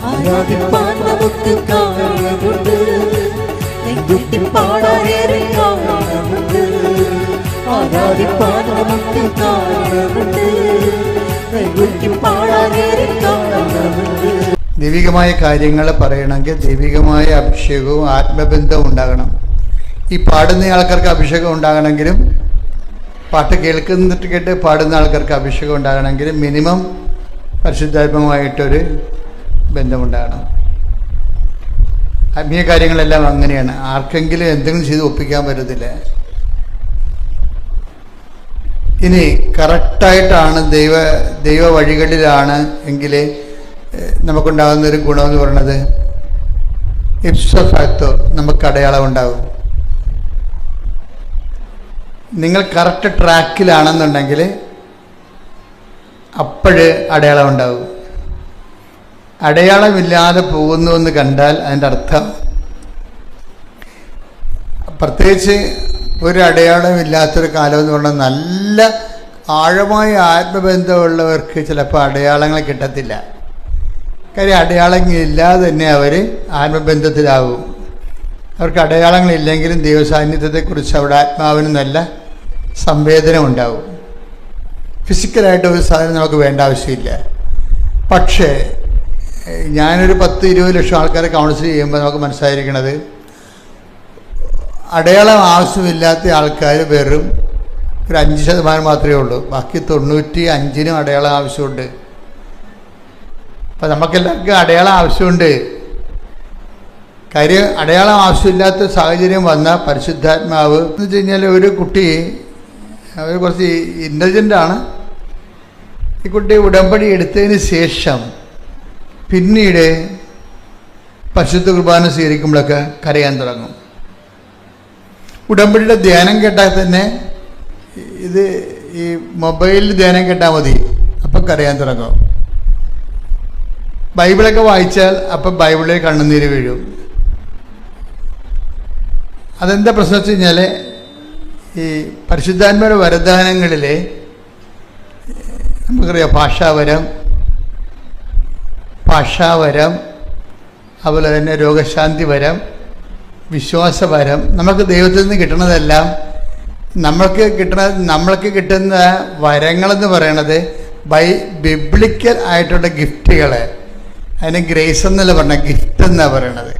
ആരാധിപ്പാൻ നമുക്ക് കാരണമുണ്ട്, നെഞ്ചിൽ പാടാനേറെ കാരണമുണ്ട്. ആരാധിപ്പാൻ നമുക്ക് കാരണമുണ്ട്, നെഞ്ചിൽ പാടാനേറെ കാരണമുണ്ട്. ദൈവികമായ കാര്യങ്ങൾ പറയണമെങ്കിൽ ദൈവികമായ അഭിഷേകവും ആത്മബന്ധവും ഉണ്ടാകണം. ഈ പാടുന്ന ആൾക്കാർക്ക് അഭിഷേകം ഉണ്ടാകണമെങ്കിലും, പാട്ട് കേൾക്കുന്നിട്ട് കേട്ട് പാടുന്ന ആൾക്കാർക്ക് അഭിഷേകം ഉണ്ടാകണമെങ്കിലും മിനിമം പരിശുദ്ധാത്മകമായിട്ടൊരു ബന്ധമുണ്ടാകണം. ആത്മീയ കാര്യങ്ങളെല്ലാം അങ്ങനെയാണ്. ആർക്കെങ്കിലും എന്തെങ്കിലും ചെയ്ത് ഒപ്പിക്കാൻ പറ്റത്തില്ല. ഇനി കറക്റ്റായിട്ടാണ് ദൈവ വഴികളിലാണ് എങ്കിൽ നമുക്കുണ്ടാകുന്നൊരു ഗുണമെന്ന് പറയുന്നത് ഇപ്സോ ഫാക്ടോ നമുക്ക് അടയാളം ഉണ്ടാകും. നിങ്ങൾ കറക്റ്റ് ട്രാക്കിലാണെന്നുണ്ടെങ്കിൽ അപ്പോഴ് അടയാളം ഉണ്ടാകും. അടയാളമില്ലാതെ പോകുന്നു എന്ന് കണ്ടാൽ അതിൻ്റെ അർത്ഥം, പ്രത്യേകിച്ച് ഒരു അടയാളമില്ലാത്തൊരു കാലം എന്ന് പറഞ്ഞാൽ നല്ല ആഴമായ ആത്മബന്ധമുള്ളവർക്ക് ചിലപ്പോൾ അടയാളങ്ങൾ കിട്ടത്തില്ല. കാര്യം അടയാളങ്ങളില്ലാതെ തന്നെ അവർ ആത്മബന്ധത്തിലാവും. അവർക്ക് അടയാളങ്ങളില്ലെങ്കിലും ദൈവസാന്നിധ്യത്തെക്കുറിച്ച് അവിടെ ആത്മാവിന് നല്ല സംവേദനം ഉണ്ടാവും. ഫിസിക്കലായിട്ട് ഒരു സാധനം നമുക്ക് വേണ്ട ആവശ്യമില്ല. പക്ഷേ ഞാനൊരു 10-20 ലക്ഷം ആൾക്കാരെ കൗൺസിൽ ചെയ്യുമ്പോൾ നമുക്ക് മനസ്സിലായിരിക്കണത്, അടയാളം ആവശ്യമില്ലാത്ത ആൾക്കാർ വെറും ഒരു 5% മാത്രമേ ഉള്ളൂ. ബാക്കി 95% അടയാളം ആവശ്യമുണ്ട്. അപ്പം നമുക്കെല്ലാവർക്കും അടയാളം ആവശ്യമുണ്ട്. കാര്യം അടയാളം ആവശ്യമില്ലാത്ത സാഹചര്യം വന്ന പരിശുദ്ധാത്മാവ് എന്ന് വെച്ച് കഴിഞ്ഞാൽ, ഒരു കുട്ടി അവർ കുറച്ച് ഇൻ്റലിജൻ്റാണ്. ഈ കുട്ടി ഉടമ്പടി എടുത്തതിന് ശേഷം പിന്നീട് പരിശുദ്ധ കുർബാന സ്വീകരിക്കുമ്പോഴൊക്കെ കരയാൻ തുടങ്ങും. ഉടമ്പടിയുടെ ധ്യാനം കേട്ടാൽ തന്നെ, ഇത് ഈ മൊബൈലിൽ ധ്യാനം കേട്ടാൽ മതി, അപ്പം കരയാൻ തുടങ്ങും. ബൈബിളൊക്കെ വായിച്ചാൽ അപ്പം ബൈബിളിൽ കണ്ണുനീര് വീഴും. അതെന്താ പ്രശ്നം വെച്ച് കഴിഞ്ഞാൽ, ഈ പരിശുദ്ധാത്മാരുടെ വരദാനങ്ങളിൽ നമുക്കറിയാം ഭാഷാവരം, അതുപോലെ തന്നെ രോഗശാന്തി വരം, വിശ്വാസവരം. നമുക്ക് ദൈവത്തിൽ നിന്ന് കിട്ടുന്നതെല്ലാം നമ്മൾക്ക് കിട്ടുന്ന വരങ്ങളെന്ന് പറയണത് ബിബ്ലിക്കൽ ആയിട്ടുള്ള ഗിഫ്റ്റുകൾ. അതിന് ഗ്രേസ് എന്നല്ല പറഞ്ഞ, ഗിഫ്റ്റ് എന്നാണ് പറയണത്.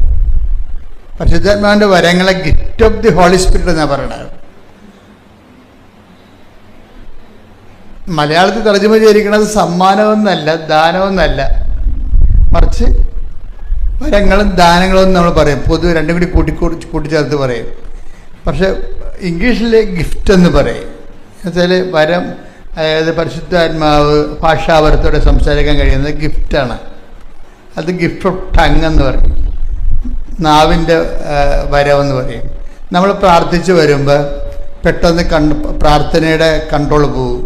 പരിശുദ്ധാത്മാവിൻ്റെ വരങ്ങളെ gift of the holy spirit എന്നാണ് പറയണത്. മലയാളത്തിൽ തർജ്ജമ ചെയ്തിരിക്കുന്നത് സമ്മാനമൊന്നല്ല, ദാനമൊന്നല്ല, മറിച്ച് വരങ്ങളും ദാനങ്ങളും നമ്മൾ പറയും. പൊതുവെ രണ്ടും കൂടി കൂട്ടിച്ചേർത്ത് പറയും. പക്ഷെ ഇംഗ്ലീഷിൽ ഗിഫ്റ്റ് എന്ന് പറയും. എന്നുവെച്ചാൽ വരം, അതായത് പരിശുദ്ധാത്മാവ് ഭാഷാവരത്തോടെ സംസാരിക്കാൻ കഴിയുന്നത് ഗിഫ്റ്റാണ്. അത് ഗിഫ്റ്റ് ഓഫ് ടങ് എന്ന് പറയും, നാവിൻ്റെ വരമെന്ന് പറയും. നമ്മൾ പ്രാർത്ഥിച്ച് വരുമ്പോൾ പെട്ടെന്ന് പ്രാർത്ഥനയുടെ കൺട്രോൾ പോകും.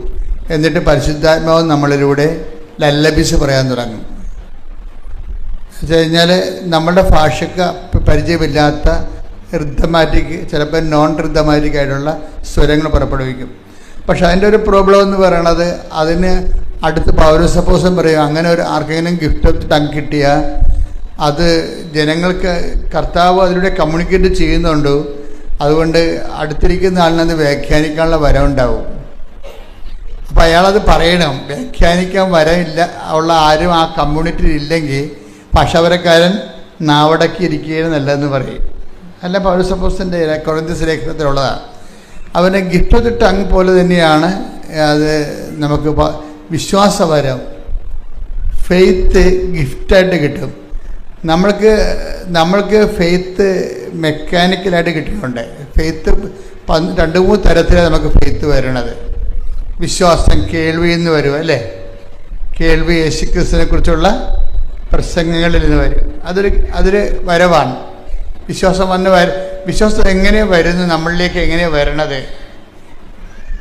എന്നിട്ട് പരിശുദ്ധാത്മാവ് നമ്മളിലൂടെ ലല്ലബിസ് പറയാൻ തുടങ്ങും. വെച്ച് കഴിഞ്ഞാൽ നമ്മളുടെ ഭാഷയ്ക്ക് പരിചയമില്ലാത്ത റിഥമാറ്റിക്, ചിലപ്പോൾ നോൺ റിഥമാറ്റിക് ആയിട്ടുള്ള സ്വരങ്ങൾ പുറപ്പെടുവിക്കും. പക്ഷെ അതിൻ്റെ ഒരു പ്രോബ്ലം എന്ന് പറയണത്, അതിന് അടുത്ത് പൗരസപ്പോസം പറയും, അങ്ങനെ ഒരു ആർക്കെങ്കിലും ഗിഫ്റ്റ് ഓഫ് ടങ് കിട്ടിയാൽ അത് ജനങ്ങൾക്ക് കർത്താവ് അതിലൂടെ കമ്മ്യൂണിക്കേറ്റ് ചെയ്യുന്നുണ്ട്. അതുകൊണ്ട് അടുത്തിരിക്കുന്ന ആളിനത് വ്യാഖ്യാനിക്കാനുള്ള വരം ഉണ്ടാവും. അപ്പം അയാളത് പറയണം. വ്യാഖ്യാനിക്കാൻ വരമില്ല ഉള്ള ആരും ആ കമ്മ്യൂണിറ്റിയിൽ ഇല്ലെങ്കിൽ ഭാഷാവരക്കാരൻ നാവടക്കി ഇരിക്കുകയാണ് നല്ലതെന്ന് പറയും. അല്ല, പൗരസപ്പോസിൻ്റെ കൊറിന്ത്യസ് ലേഖനത്തിലുള്ളതാണ്. അവന് ഗിഫ്റ്റ് ഓഫ് ദി ടങ് പോലെ തന്നെയാണ് അത്. നമുക്ക് വിശ്വാസവരം, ഫെയ്ത്ത് ഗിഫ്റ്റായിട്ട് കിട്ടും. നമ്മൾക്ക് ഫെയ്ത്ത് മെക്കാനിക്കലായിട്ട് കിട്ടിയിട്ടുണ്ട്. ഫെയ്ത്ത് 2-3 തരത്തിലാണ് നമുക്ക് ഫെയ്ത്ത് വരണത്. വിശ്വാസം കേൾവിയിൽ നിന്ന് വരും, അല്ലേ? കേൾവി യേശുക്രിസ്തുവിനെ കുറിച്ചുള്ള പ്രസംഗങ്ങളിൽ നിന്ന് വരും. അതൊരു വരവാണ്. വിശ്വാസം എങ്ങനെ വരുന്നു, നമ്മളിലേക്ക് എങ്ങനെ വരണത്?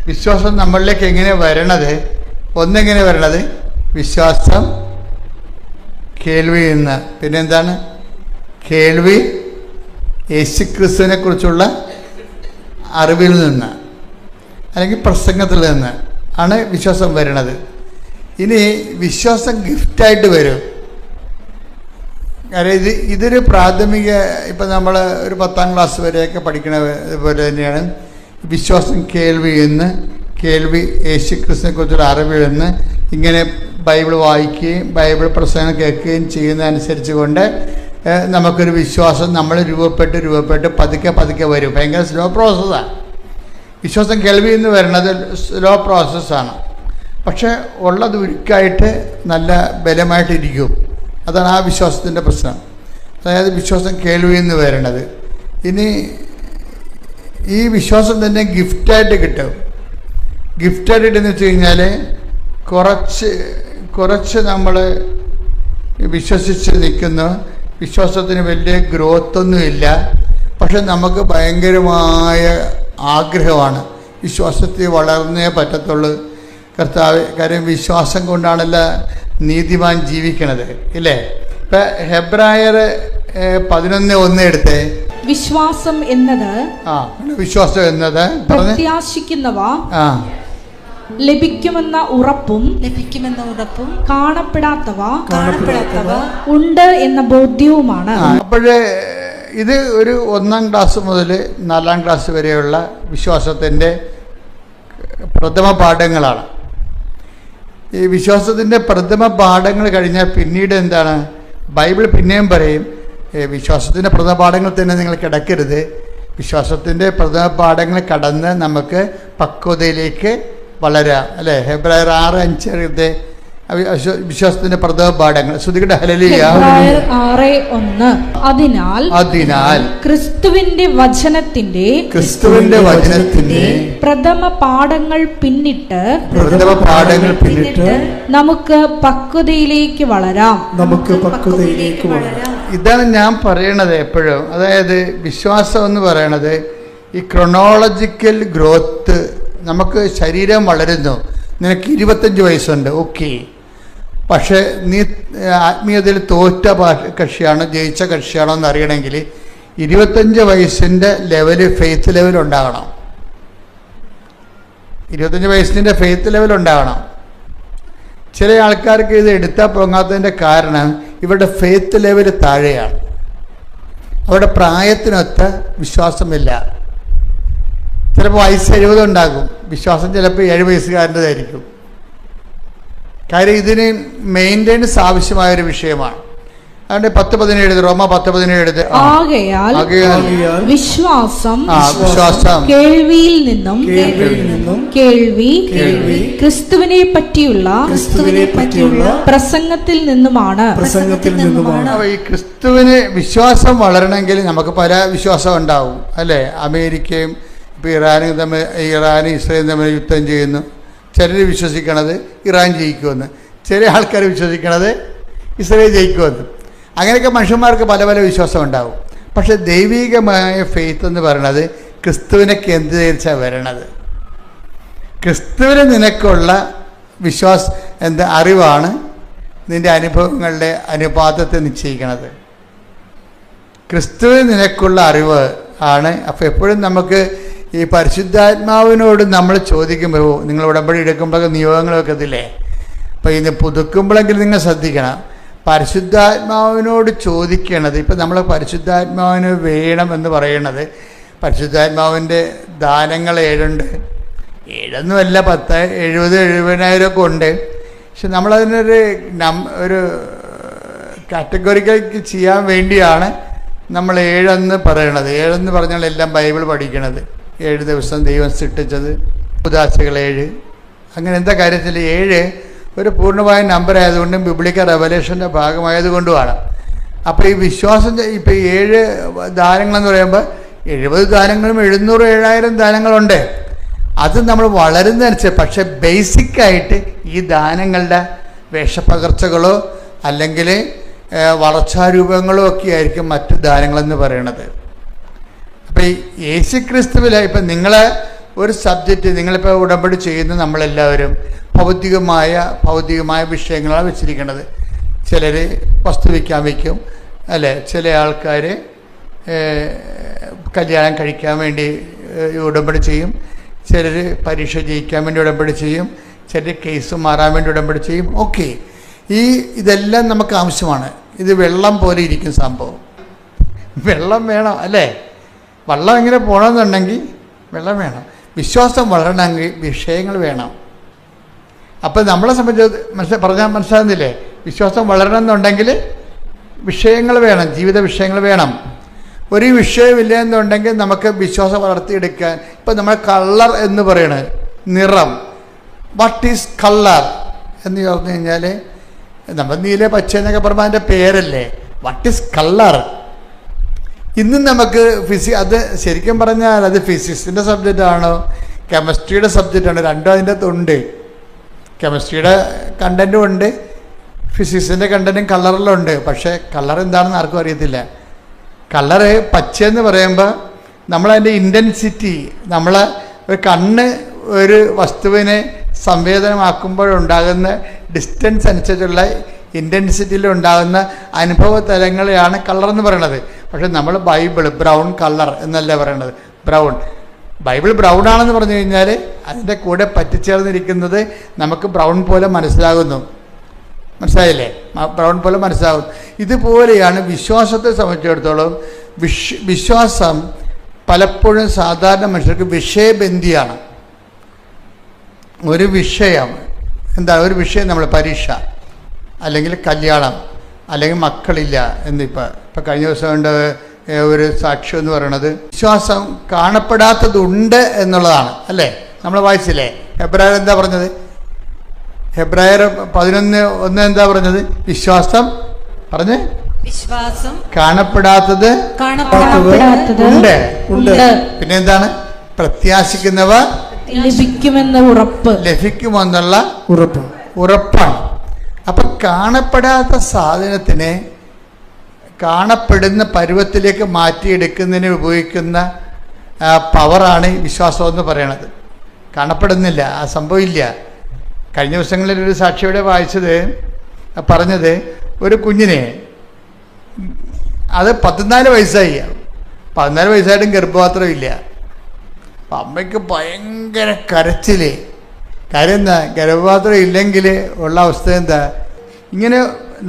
വിശ്വാസം നമ്മളിലേക്ക് എങ്ങനെ വരണത്? ഒന്നെങ്ങനെ വരണത്? വിശ്വാസം കേൾവിയിൽ നിന്ന്. പിന്നെന്താണ്? കേൾവി യേശുക്രിസ്തുവിനെ കുറിച്ചുള്ള അറിവിൽ നിന്ന്, അല്ലെങ്കിൽ പ്രസംഗത്തിൽ നിന്ന് ആണ് വിശ്വാസം വരുന്നത്. ഇനി വിശ്വാസം ഗിഫ്റ്റായിട്ട് വരും. കാര്യം ഇതൊരു പ്രാഥമിക, ഇപ്പം നമ്മൾ ഒരു 10ാം ക്ലാസ് വരെയൊക്കെ പഠിക്കണ പോലെ തന്നെയാണ് വിശ്വാസം. കേൾവി യേശുക്രിസ്തുവിനെ കുറിച്ചുള്ള അറിവിൽ നിന്ന് ഇങ്ങനെ ബൈബിൾ വായിക്കുകയും ബൈബിൾ പ്രസംഗം കേൾക്കുകയും ചെയ്യുന്നതനുസരിച്ച് കൊണ്ട് നമുക്കൊരു വിശ്വാസം നമ്മൾ രൂപപ്പെട്ട് പതുക്കെ വരും. ഭയങ്കര സ്ലോ പ്രോസസ്സാണ് വിശ്വാസം. കേൾവി എന്ന് പറയുന്നത് സ്ലോ പ്രോസസ്സാണ്. പക്ഷെ ഉള്ളത് ഉരുക്കായിട്ട് നല്ല ബലമായിട്ടിരിക്കും. അതാണ് ആ വിശ്വാസത്തിൻ്റെ പ്രശ്നം. അതായത് വിശ്വാസം കേൾവി എന്ന് പറയുന്നത്. ഇനി ഈ വിശ്വാസം തന്നെ ഗിഫ്റ്റായിട്ട് കിട്ടും. ഗിഫ്റ്റായിട്ട് കിട്ടുമെന്ന് വെച്ച് കഴിഞ്ഞാൽ കുറച്ച് നമ്മൾ വിശ്വസിച്ച് നിൽക്കുന്നു. വിശ്വാസത്തിന് വലിയ ഗ്രോത്തൊന്നുമില്ല, പക്ഷെ നമുക്ക് ഭയങ്കരമായ ആഗ്രഹമാണ് വിശ്വാസത്തിൽ വളർന്നേ പറ്റത്തുള്ളൂ. കർത്താവ്, കാര്യം വിശ്വാസം കൊണ്ടാണല്ലോ നീതിമാൻ ജീവിക്കണത്, ഇല്ലേ? ഇപ്പം ഹെബ്രായർ 11:1 എടുത്തേ. വിശ്വാസം എന്നത് പ്രത്യാശിക്കുന്നവ ലഭിക്കുമെന്ന ഉറപ്പും കാണപ്പെടാത്തവ ഉണ്ട് എന്ന ബോധ്യവുമാണ്. അപ്പോഴേ ഇത് ഒരു 1ാം ക്ലാസ് മുതൽ 4ാം ക്ലാസ് വരെയുള്ള വിശ്വാസത്തിൻ്റെ പ്രഥമ പാഠങ്ങളാണ്. ഈ വിശ്വാസത്തിൻ്റെ പ്രഥമ പാഠങ്ങൾ കഴിഞ്ഞാൽ പിന്നീട് എന്താണ്? ബൈബിൾ പിന്നെയും പറയും വിശ്വാസത്തിൻ്റെ പ്രഥമ പാഠങ്ങൾ തന്നെ നിങ്ങൾ കിടക്കരുത്. വിശ്വാസത്തിൻ്റെ പ്രഥമ പാഠങ്ങൾ കടന്ന് നമുക്ക് പക്വതയിലേക്ക് വളരാം, അല്ലേ? ഹെബ്രായർ 6:5 വിശ്വാസത്തിന്റെ പ്രഥമ പാഠങ്ങൾ. ശ്രുതികട്ടെ ഹല്ലേലൂയ. 6:1 അതിനാൽ ക്രിസ്തുവിന്റെ വചനത്തിന്റെ പ്രഥമ പാഠങ്ങൾ പിന്നിട്ട് നമുക്ക് പക്വതയിലേക്ക് വളരാം. ഇതാണ് ഞാൻ പറയണത് എപ്പോഴും. അതായത് വിശ്വാസം എന്ന് പറയണത് ഈ ക്രൊണോളജിക്കൽ ഗ്രോത്ത്. നമുക്ക് ശരീരം വളരുന്നു. നിനക്ക് 25 വയസ്സുണ്ട്, ഓക്കെ. പക്ഷേ നീ ആത്മീയതയിൽ തോറ്റ കക്ഷിയാണോ ജയിച്ച കക്ഷിയാണോ എന്ന് അറിയണമെങ്കിൽ 25 വയസ്സിൻ്റെ ഫെയ്ത്ത് ലെവൽ ഉണ്ടാകണം. 25 വയസ്സിൻ്റെ ഫെയ്ത്ത് ലെവൽ ഉണ്ടാകണം. ചില ആൾക്കാർക്ക് ഇത് എടുത്താൽ പോകാത്തതിൻ്റെ കാരണം ഇവരുടെ ഫെയ്ത്ത് ലെവൽ താഴെയാണ്. അവരുടെ പ്രായത്തിനൊത്ത വിശ്വാസമില്ല. ചിലപ്പോൾ വയസ്സ് 70 ഉണ്ടാകും, വിശ്വാസം ചിലപ്പോൾ 7 വയസ്സുകാരൻ്റെതായിരിക്കും. കാര്യം ഇതിന് മെയിൻ്റെനൻസ് ആവശ്യമായൊരു വിഷയമാണ്. അതുകൊണ്ട് 10:17 റോമ 10:17 ആകയാൽ വിശ്വാസം കേൾവിയിൽ നിന്നും കേൾവി ക്രിസ്തുവിനെ പറ്റിയുള്ള പ്രസംഗത്തിൽ നിന്നുമാണ്. ഈ ക്രിസ്തുവിന് വിശ്വാസം വളരണമെങ്കിൽ നമുക്ക് പല വിശ്വാസം ഉണ്ടാവും, അല്ലേ? അമേരിക്കയും ഇപ്പോൾ ഇറാനും ഇസ്രായേലും തമ്മിൽ യുദ്ധം ചെയ്യുന്നു. ചിലർ വിശ്വസിക്കണത് ഇറാൻ ജയിക്കുമെന്ന്, ചില ആൾക്കാർ വിശ്വസിക്കണത് ഇസ്രായേൽ ജയിക്കുമെന്ന്. അങ്ങനെയൊക്കെ മനുഷ്യന്മാർക്ക് പല പല വിശ്വാസം ഉണ്ടാവും. പക്ഷെ ദൈവികമായ ഫെയ്ത്ത് എന്ന് പറയുന്നത് ക്രിസ്തുവിനെ കേന്ദ്രീകരിച്ചാണ് വരണത്. ക്രിസ്തുവിന് നിനക്കുള്ള അറിവാണ് നിൻ്റെ അനുഭവങ്ങളുടെ അനുപാതത്തെ നിശ്ചയിക്കുന്നത്. ക്രിസ്തുവിന് നിനക്കുള്ള അറിവ് ആണ്. അപ്പോൾ എപ്പോഴും നമുക്ക് ഈ പരിശുദ്ധാത്മാവിനോട് നമ്മൾ ചോദിക്കുമ്പോൾ, നിങ്ങൾ ഉടമ്പടി എടുക്കുമ്പോഴൊക്കെ നിയോഗങ്ങളൊക്കെ ഇതില്ലേ, അപ്പോൾ ഇന്ന് പുതുക്കുമ്പോഴെങ്കിലും നിങ്ങൾ ശ്രദ്ധിക്കണം. പരിശുദ്ധാത്മാവിനോട് ചോദിക്കണത്, ഇപ്പം നമ്മൾ പരിശുദ്ധാത്മാവിന് വേണമെന്ന് പറയണത്, പരിശുദ്ധാത്മാവിൻ്റെ ദാനങ്ങൾ 7 7ഒന്നുമല്ല, 10, 70, 70,000 ഒക്കെ ഉണ്ട്. പക്ഷെ നമ്മളതിനൊരു ഒരു കാറ്റഗറിക്ക് ചെയ്യാൻ വേണ്ടിയാണ് നമ്മൾ 7 പറയണത്. 7 പറഞ്ഞാൽ എല്ലാം ബൈബിൾ പഠിക്കണത്. 7 ദിവസം ദൈവം സൃഷ്ടിച്ചത്, ഉദാശകൾ 7. അങ്ങനെ എന്താ കാര്യത്തിൽ 7 ഒരു പൂർണ്ണമായ നമ്പർ ആയതുകൊണ്ടും ബിബ്ലിക്കൽ റെവലേഷൻ്റെ ഭാഗമായതുകൊണ്ടുമാണ്. അപ്പോൾ ഈ വിശ്വാസം, ഇപ്പോൾ 7 ദാനങ്ങളെന്ന് പറയുമ്പോൾ 70 ദാനങ്ങളും 700, 7000 ദാനങ്ങളുണ്ട്. അത് നമ്മൾ വളരുന്നതനുസരിച്ച്. പക്ഷെ ബേസിക്കായിട്ട് ഈ ദാനങ്ങളുടെ വേഷപ്പകർച്ചകളോ അല്ലെങ്കിൽ വളർച്ചാരൂപങ്ങളോ ഒക്കെ ആയിരിക്കും മറ്റ് ദാനങ്ങളെന്ന് പറയണത്. അപ്പം ഈ യേശുക്രിസ്തുവിൽ ഇപ്പം നിങ്ങളെ ഒരു സബ്ജക്റ്റ്, നിങ്ങളിപ്പോൾ ഉടമ്പടി ചെയ്യുന്ന നമ്മളെല്ലാവരും ഭൗതികമായ വിഷയങ്ങളാണ് വെച്ചിരിക്കുന്നത്. ചിലർ വസ്തു വയ്ക്കാൻ വയ്ക്കും, അല്ലേ? ചില ആൾക്കാർ കല്യാണം കഴിക്കാൻ വേണ്ടി ഉടമ്പടി ചെയ്യും, ചിലർ പരീക്ഷ ജയിക്കാൻ വേണ്ടി ഉടമ്പടി ചെയ്യും, ചിലർ കേസ് മാറാൻ വേണ്ടി ഉടമ്പടി ചെയ്യും. ഓക്കെ, ഇതെല്ലാം നമുക്ക് ആവശ്യമാണ്. ഇത് വെള്ളം പോലെ ഇരിക്കും സംഭവം. വെള്ളം വേണം അല്ലേ? വെള്ളം എങ്ങനെ പോകണമെന്നുണ്ടെങ്കിൽ വെള്ളം വേണം. വിശ്വാസം വളരണമെങ്കിൽ വിഷയങ്ങൾ വേണം. അപ്പം നമ്മളെ സംബന്ധിച്ച് പറഞ്ഞാൽ മനസ്സിലാകുന്നില്ലേ? വിശ്വാസം വളരണമെന്നുണ്ടെങ്കിൽ വിഷയങ്ങൾ വേണം, ജീവിത വിഷയങ്ങൾ വേണം. ഒരു വിഷയമില്ല എന്നുണ്ടെങ്കിൽ നമുക്ക് വിശ്വാസം വളർത്തിയെടുക്കാൻ, ഇപ്പം നമ്മൾ കളർ എന്ന് പറയണത് നിറം. വാട്ട് ഈസ് കളർ എന്ന് പറഞ്ഞു കഴിഞ്ഞാൽ നമ്മൾ നീല പച്ച എന്നൊക്കെ പറയുമ്പോൾ അതിൻ്റെ പേരല്ലേ. What is colour? ഇന്നും നമുക്ക് അത് ശരിക്കും പറഞ്ഞാൽ അത് ഫിസിക്സിൻ്റെ സബ്ജക്റ്റാണോ കെമിസ്ട്രിയുടെ സബ്ജക്റ്റാണോ, രണ്ടും അതിൻ്റെ അകത്തുണ്ട്. കെമിസ്ട്രിയുടെ കണ്ടൻറ്റും ഉണ്ട്, ഫിസിക്സിൻ്റെ കണ്ടൻറ്റും കളറിലുണ്ട്. പക്ഷേ കളർ എന്താണെന്ന് ആർക്കും അറിയത്തില്ല. കളറ് പച്ചയെന്ന് പറയുമ്പോൾ നമ്മളതിൻ്റെ ഇൻറ്റൻസിറ്റി, നമ്മളെ ഒരു കണ്ണ് ഒരു വസ്തുവിനെ സംവേദനമാക്കുമ്പോഴുണ്ടാകുന്ന ഡിസ്റ്റൻസ് അനുസരിച്ചുള്ള ഇൻറ്റൻസിറ്റിയിൽ ഉണ്ടാകുന്ന അനുഭവ തലങ്ങളെയാണ് കളർ എന്ന് പറയുന്നത്. പക്ഷേ നമ്മൾ ബൈബിൾ ബ്രൗൺ കളർ എന്നല്ല പറയണത്. ബൈബിൾ ബ്രൗൺ ആണെന്ന് പറഞ്ഞു കഴിഞ്ഞാൽ അതിൻ്റെ കൂടെ പറ്റിച്ചേർന്നിരിക്കുന്നത് നമുക്ക് ബ്രൗൺ പോലെ മനസ്സിലാകുന്നു. മനസ്സിലായില്ലേ? ബ്രൗൺ പോലെ മനസ്സിലാകും. ഇതുപോലെയാണ് വിശ്വാസത്തെ സംബന്ധിച്ചിടത്തോളം. വിശ്വാസം പലപ്പോഴും സാധാരണ മനുഷ്യർക്ക് വിഷയബന്ധിയാണ്. ഒരു വിഷയം ഒരു വിഷയം, നമ്മൾ പരീക്ഷ അല്ലെങ്കിൽ കല്യാണം അല്ലെങ്കിൽ മക്കളില്ല എന്നിപ്പോൾ കഴിഞ്ഞ ദിവസം കൊണ്ട് ഒരു സാക്ഷ്യം എന്ന് പറയുന്നത് വിശ്വാസം കാണപ്പെടാത്തതുണ്ട് എന്നുള്ളതാണ് അല്ലേ? നമ്മൾ വായിച്ചില്ലേ? ഹെബ്രായർ എന്താ പറഞ്ഞത്? ഹെബ്രായർ 11:1 എന്താ പറഞ്ഞത്? വിശ്വാസം പറഞ്ഞ് വിശ്വാസം കാണപ്പെടാത്തത് ഉണ്ട്. പിന്നെ എന്താണ്? പ്രത്യാശിക്കുന്നവ ലഭിക്കുമെന്നുള്ള ഉറപ്പാണ്. അപ്പൊ കാണപ്പെടാത്ത സാധനത്തിനെ കാണപ്പെടുന്ന പരുവത്തിലേക്ക് മാറ്റിയെടുക്കുന്നതിന് ഉപയോഗിക്കുന്ന പവറാണ് വിശ്വാസം എന്ന് പറയണത്. കാണപ്പെടുന്നില്ല, ആ സംഭവമില്ല. കഴിഞ്ഞ ദിവസങ്ങളിൽ ഒരു സാക്ഷിയുടെ പറഞ്ഞത് ഒരു കുഞ്ഞിനെ, അത് 14 വയസ്സായി, 14 വയസ്സായിട്ടും ഗർഭപാത്രമില്ല. അപ്പം അമ്മയ്ക്ക് ഭയങ്കര കരച്ചില്. കാര്യം എന്താ? ഗർഭപാത്രം ഇല്ലെങ്കിൽ ഉള്ള അവസ്ഥ എന്താ? ഇങ്ങനെ